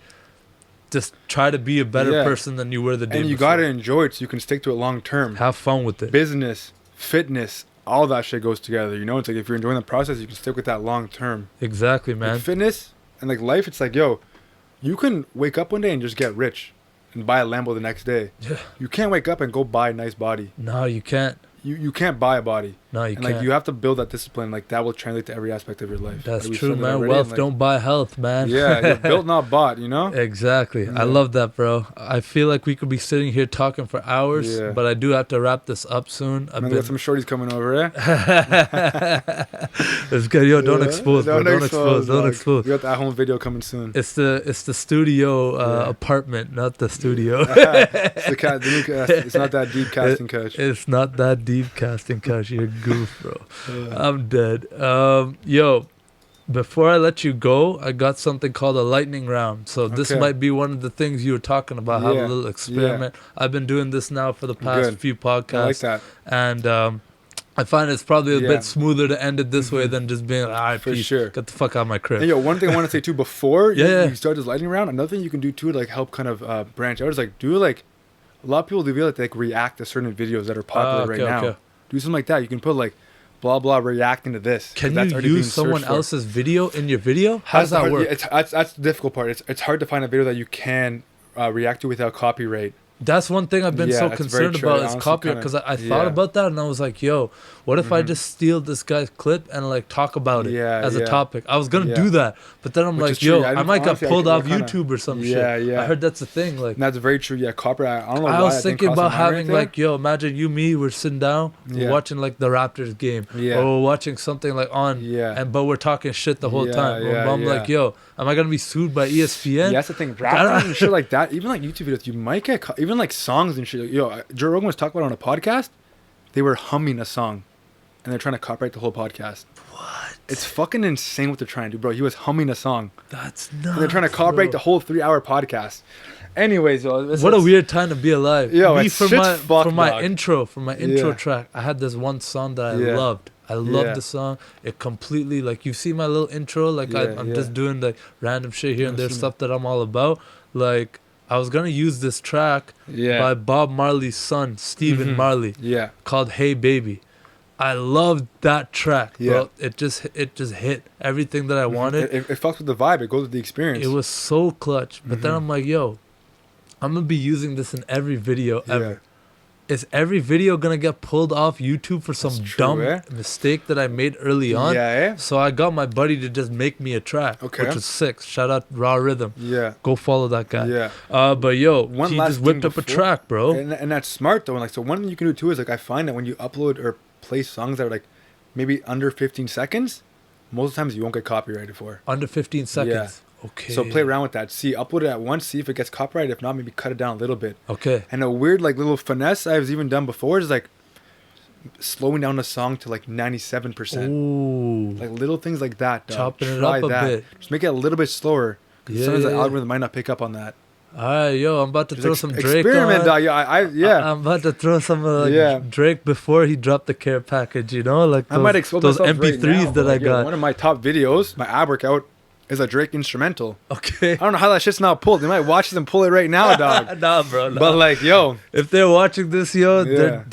just try to be a better person than you were the day before. And you got to enjoy it so you can stick to it long term. Have fun with it. Business, fitness, all that shit goes together. It's like if you're enjoying the process, you can stick with that long term. Exactly, man. Like fitness and like life, it's like, you can wake up one day and just get rich and buy a Lambo the next day. Yeah. You can't wake up and go buy a nice body. No, you can't. You can't buy a body. No, you can't. Like you have to build that discipline. Like that will translate to every aspect of your life. That's true, man. Wealth don't buy health, man. Yeah, you're built, not bought. Exactly. Yeah. I love that, bro. I feel like we could be sitting here talking for hours, but I do have to wrap this up soon. We got some shorties coming over, eh? It's good. Yo, don't expose, bro. Don't expose. We got that home video coming soon. It's the studio apartment, not the studio. It's not that deep casting couch. It's not that deep casting couch. You're a goof, bro. I'm dead. Before I let you go, I got something called a lightning round. So this might be one of the things you were talking about. Have a little experiment. I've been doing this now for the past few podcasts. I like that. And I find it's probably a bit smoother to end it this way than just being like, all right, for sure, get the fuck out of my crib. And one thing I want to say too, before you start this lightning round, another thing you can do too to like help kind of branch out is like do like a lot of people do like react to certain videos that are popular right now. Okay. Do something like that. You can put like blah blah reacting to this. Can you use someone else's video in your video? How does that work? That's the difficult part. It's hard to find a video that you can react to without copyright. That's one thing I've been so concerned about is copyright, because I thought about that and I was like, what if I just steal this guy's clip and like talk about it as a topic? I was gonna do that, but then I'm like, I might get pulled off YouTube or some shit. I heard that's a thing. Like, and that's very true. Yeah, copyright. I don't know. I was thinking about having like, imagine me, we're sitting down, we're watching like the Raptors game, or we're watching something like on, but we're talking shit the whole time. I'm like, am I gonna be sued by ESPN? Yeah, that's the thing. Rappers and shit like that, even like YouTube videos, you might get even like songs and shit. Joe Rogan was talking about on a podcast. They were humming a song, and they're trying to copyright the whole podcast. What? It's fucking insane what they're trying to do, bro. He was humming a song. That's nuts. And they're trying to copyright the whole 3-hour podcast. Anyways, what a weird time to be alive. For my intro track, I had this one song that I loved. I love the song. It completely, like, you see my little intro, like I'm just doing the random shit here and there, stuff that I'm all about. Like, I was gonna use this track by Bob Marley's son, Stephen Marley, called "Hey Baby." I loved that track, bro. It just hit everything that I wanted. It fucks with the vibe. It goes with the experience. It was so clutch. But then I'm like, I'm gonna be using this in every video ever. Is every video gonna get pulled off YouTube for some dumb mistake that I made early on? So I got my buddy to just make me a track, which was sick. Shout out Raw Rhythm. Go follow that guy. But he just whipped up a track, bro. And that's smart though. And like, so one thing you can do too is like, I find that when you upload or play songs that are like maybe under 15 seconds, most of the times you won't get copyrighted for. Under 15 seconds. Okay. So play around with that. Upload it at once, see if it gets copyrighted. If not, maybe cut it down a little bit. Okay. And a weird like little finesse I've even done before is like slowing down the song to like 97%. Ooh. Like little things like that. Chopping it up a bit. Just make it a little bit slower. Because sometimes the algorithm might not pick up on that. Alright, I'm about to throw some Drake experiment, on. I'm about to throw some Drake before he dropped the care package, like those, I might expose those MP3s right now, that I got. One of my top videos, my ab workout, is a Drake instrumental. Okay. I don't know how that shit's not pulled. They might watch this and pull it right now, dog. Nah, bro. Nah. But like, if they're watching this, they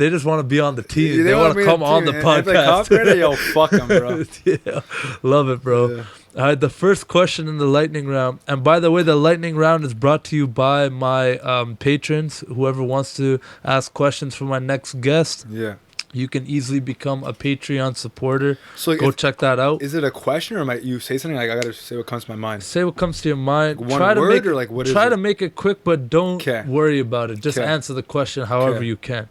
just want to be on the team. They want to come on the podcast. Fuck them, bro. Love it, bro. Yeah. All right, the first question in the lightning round. And by the way, the lightning round is brought to you by my patrons. Whoever wants to ask questions for my next guest. you can easily become a Patreon supporter. So like, go check that out. Is it a question, or might you say something like I gotta say what comes to my mind? Say what comes to your mind. Like one word, or like what is it? Try to make it quick, but don't worry about it. Just 'Kay. answer the question however you can.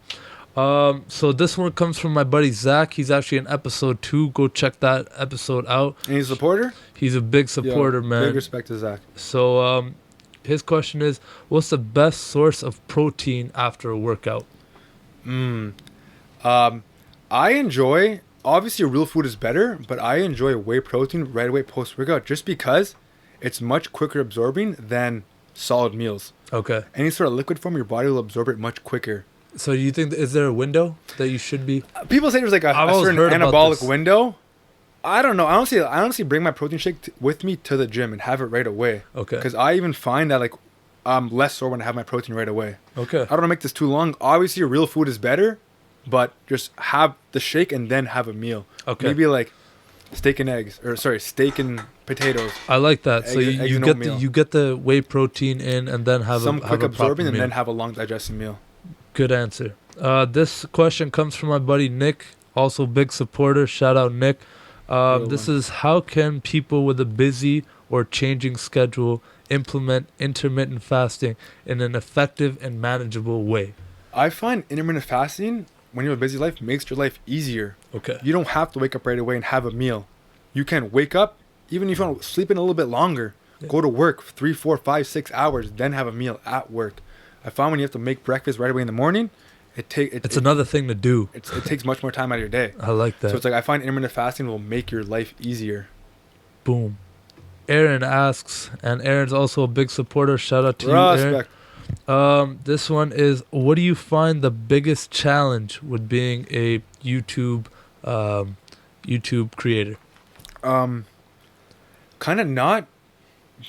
So this one comes from my buddy Zach. He's actually in episode 2. Go check that episode out. And he's a supporter? He's a big supporter, man. Big respect to Zach. So his question is, what's the best source of protein after a workout? I enjoy, obviously real food is better, but I enjoy whey protein right away post-workout just because it's much quicker absorbing than solid meals. Okay. Any sort of liquid form, your body will absorb it much quicker. So you think, is there a window that you should be? People say there's like a certain anabolic window. I don't know. I honestly bring my protein shake with me to the gym and have it right away. Okay. Because I even find that like I'm less sore when I have my protein right away. Okay. I don't want to make this too long. Obviously, real food is better, but just have the shake and then have a meal. Okay. Maybe like steak and potatoes. I like that. So you get the whey protein in and then have some quick absorbing and then have a long digesting meal. Good answer. This question comes from my buddy Nick, also big supporter. Shout out Nick. This is, how can people with a busy or changing schedule implement intermittent fasting in an effective and manageable way? I find intermittent fasting, when you have a busy life, makes your life easier. Okay. You don't have to wake up right away and have a meal. You can wake up, even if you want to sleep in a little bit longer, go to work 3, 4, 5, 6 hours, then have a meal at work. I found when you have to make breakfast right away in the morning, it's another thing to do. It takes much more time out of your day. I like that. So it's like I find intermittent fasting will make your life easier. Boom. Aaron asks, and Aaron's also a big supporter. Shout out to you, Aaron. This one is, what do you find the biggest challenge with being a YouTube creator? Kind of not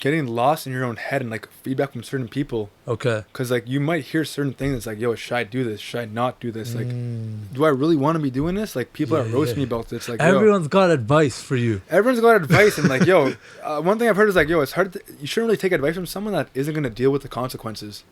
getting lost in your own head and like feedback from certain people. Okay. Because like you might hear certain things that's like, yo, should I do this? Should I not do this? Like, do I really want to be doing this? Like, people are roasting me about this. Like, everyone's got advice for you. Everyone's got advice, and like, yo, one thing I've heard is like, yo, it's hard. You shouldn't really take advice from someone that isn't gonna deal with the consequences.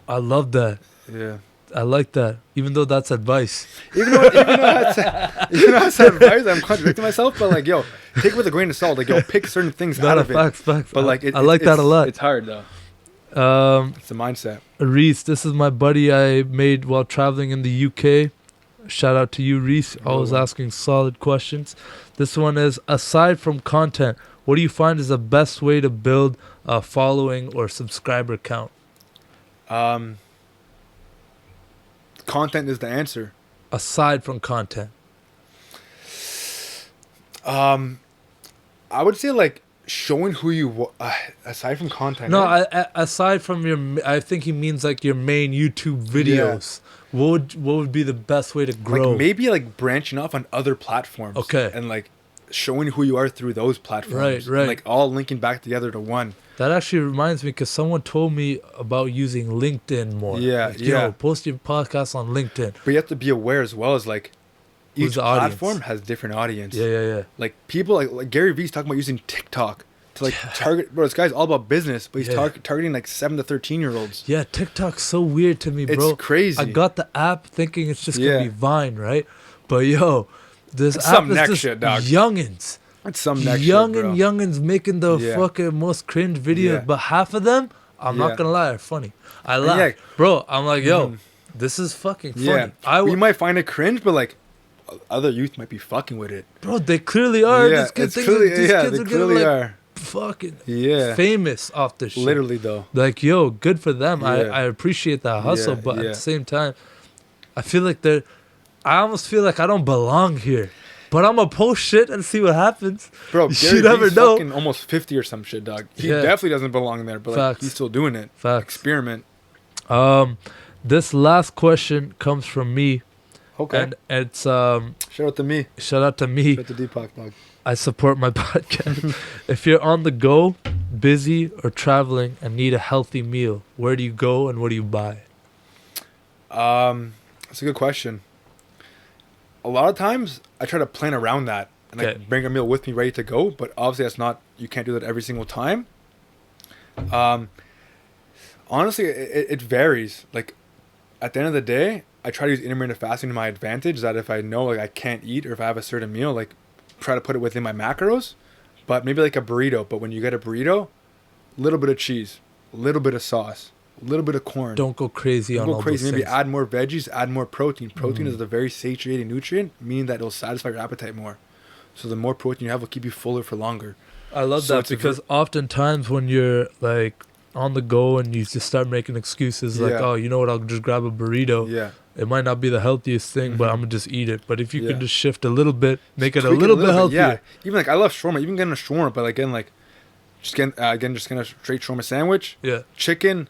I love that. Yeah. I like that, even though that's advice. Even though that's advice, I'm contradicting myself. But like, yo, take it with a grain of salt. Like, yo, pick certain things out of it. Facts. But like, I like that a lot. It's hard though. It's a mindset. Reese, this is my buddy I made while traveling in the UK. Shout out to you, Reese. Always asking solid questions. This one is, aside from content, what do you find is the best way to build a following or subscriber count? Content is the answer. Aside from content, I would say like showing who you aside from content. No, aside from your, I think he means like your main YouTube videos. Yeah. What would be the best way to grow? Like maybe like branching off on other platforms. Okay. And like showing who you are through those platforms. Right. And like all linking back together to one. That actually reminds me, because someone told me about using LinkedIn more. Yeah, like, yo, post your podcast on LinkedIn. But you have to be aware as well as like each platform has different audience. Yeah. Like people like Gary Vee's talking about using TikTok to like target. Bro, this guy's all about business, but he's targeting like 7 to 13-year-olds. Yeah, TikTok's so weird to me, bro. It's crazy. I got the app thinking it's just gonna be Vine, right? But yo, this app is just youngins. It's some next youngins making the fucking most cringe videos, but half of them, I'm not gonna lie, are funny. I laugh, bro. I'm like, yo, this is fucking funny. You might find it cringe, but like other youth might be fucking with it, bro. They clearly are. These kids are clearly like, fucking famous off this shit. Literally though, like, yo, good for them. I appreciate that hustle, but at the same time, I feel like I almost feel like I don't belong here. But I'm gonna post shit and see what happens. Bro, Gary Vee's fucking almost 50 or some shit, dog. He definitely doesn't belong there, but like, he's still doing it. Experiment. This last question comes from me. Okay. And it's shout out to me. Shout out to Deepak, dog. I support my podcast. If you're on the go, busy, or traveling and need a healthy meal, where do you go and what do you buy? That's a good question. A lot of times I try to plan around that and like bring a meal with me ready to go, but obviously you can't do that every single time. Honestly, it varies. Like at the end of the day, I try to use intermittent fasting to my advantage. That if I know like I can't eat, or if I have a certain meal, like try to put it within my macros. But maybe like a burrito. But when you get a burrito, a little bit of cheese, a little bit of sauce, a little bit of corn. Don't go crazy on all those Maybe things. add more veggies, add more protein. Protein is a very satiating nutrient, meaning that it'll satisfy your appetite more. So the more protein you have will keep you fuller for longer. I love that because oftentimes when you're like on the go and you just start making excuses like, oh, you know what, I'll just grab a burrito. Yeah. It might not be the healthiest thing, but I'm going to just eat it. But if you can just shift a little bit, make it a little bit healthier. Yeah. Even like I love shawarma, even getting a shawarma, but again, like just getting a straight shawarma sandwich. Yeah. Chicken,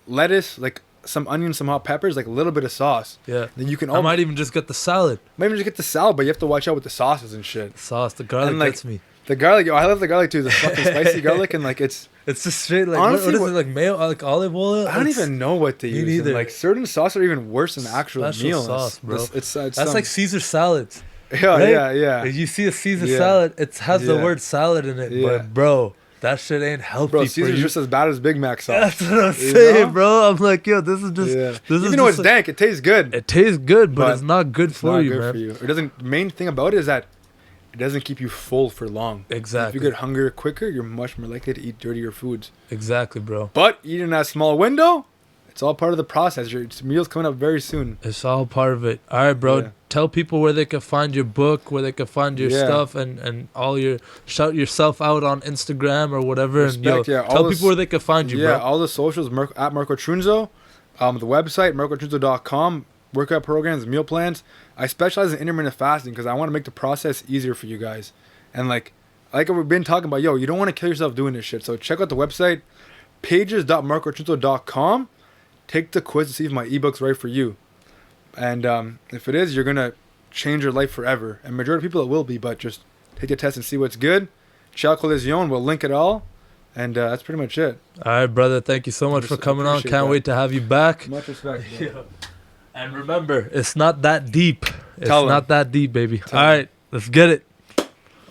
lettuce, like some onions, some hot peppers, like a little bit of sauce. Yeah. Then you can I might even just get the salad. Might even just get the salad, but you have to watch out with the sauces and shit. The sauce, the garlic and, like, gets me. The garlic, I love the garlic too. The fucking spicy garlic, and like it's just straight like honestly, what is it, like mayo, like olive oil? I don't even know what to use. Neither. And, like certain sauces are even worse than the actual meal. Sauce, bro. It's that's like Caesar salads. Yeah, right? yeah. If you see a Caesar salad, it has the word salad in it, but bro, that shit ain't healthy. Bro, Caesar's just as bad as Big Mac sauce. That's what I'm saying, bro. I'm like, yo, this is just. This even though it's dank, it tastes good. It tastes good, but it's not good for you, man. It doesn't. The main thing about it is that it doesn't keep you full for long. Exactly. If you get hungrier quicker, you're much more likely to eat dirtier foods. Exactly, bro. But eating that small window, it's all part of the process. Your meal's coming up very soon. It's all part of it. All right, bro. Yeah. Tell people where they can find your book, where they can find your stuff, and all your shout yourself out on Instagram or whatever. Respect, and tell people where they can find you, bro. Yeah, all the socials at Marco Trunzo, the website marcotrunzo.com. Workout programs, meal plans. I specialize in intermittent fasting because I want to make the process easier for you guys. And like we've been talking about, you don't want to kill yourself doing this shit. So check out the website, pages.marcotrunzo.com. Take the quiz to see if my ebook's right for you. And if it is, you're going to change your life forever. And majority of people it will be, but just take the test and see what's good. Ciao Collision, we'll link it all. And that's pretty much it. All right, brother. Thank you so much for coming on. Can't wait to have you back. Much respect. And remember, it's not that deep. It's not that deep, baby. All right, let's get it.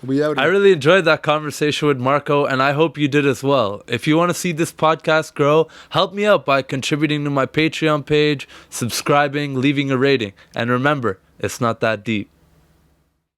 I really enjoyed that conversation with Marco, and I hope you did as well. If you want to see this podcast grow, help me out by contributing to my Patreon page, subscribing, leaving a rating. And remember, it's not that deep.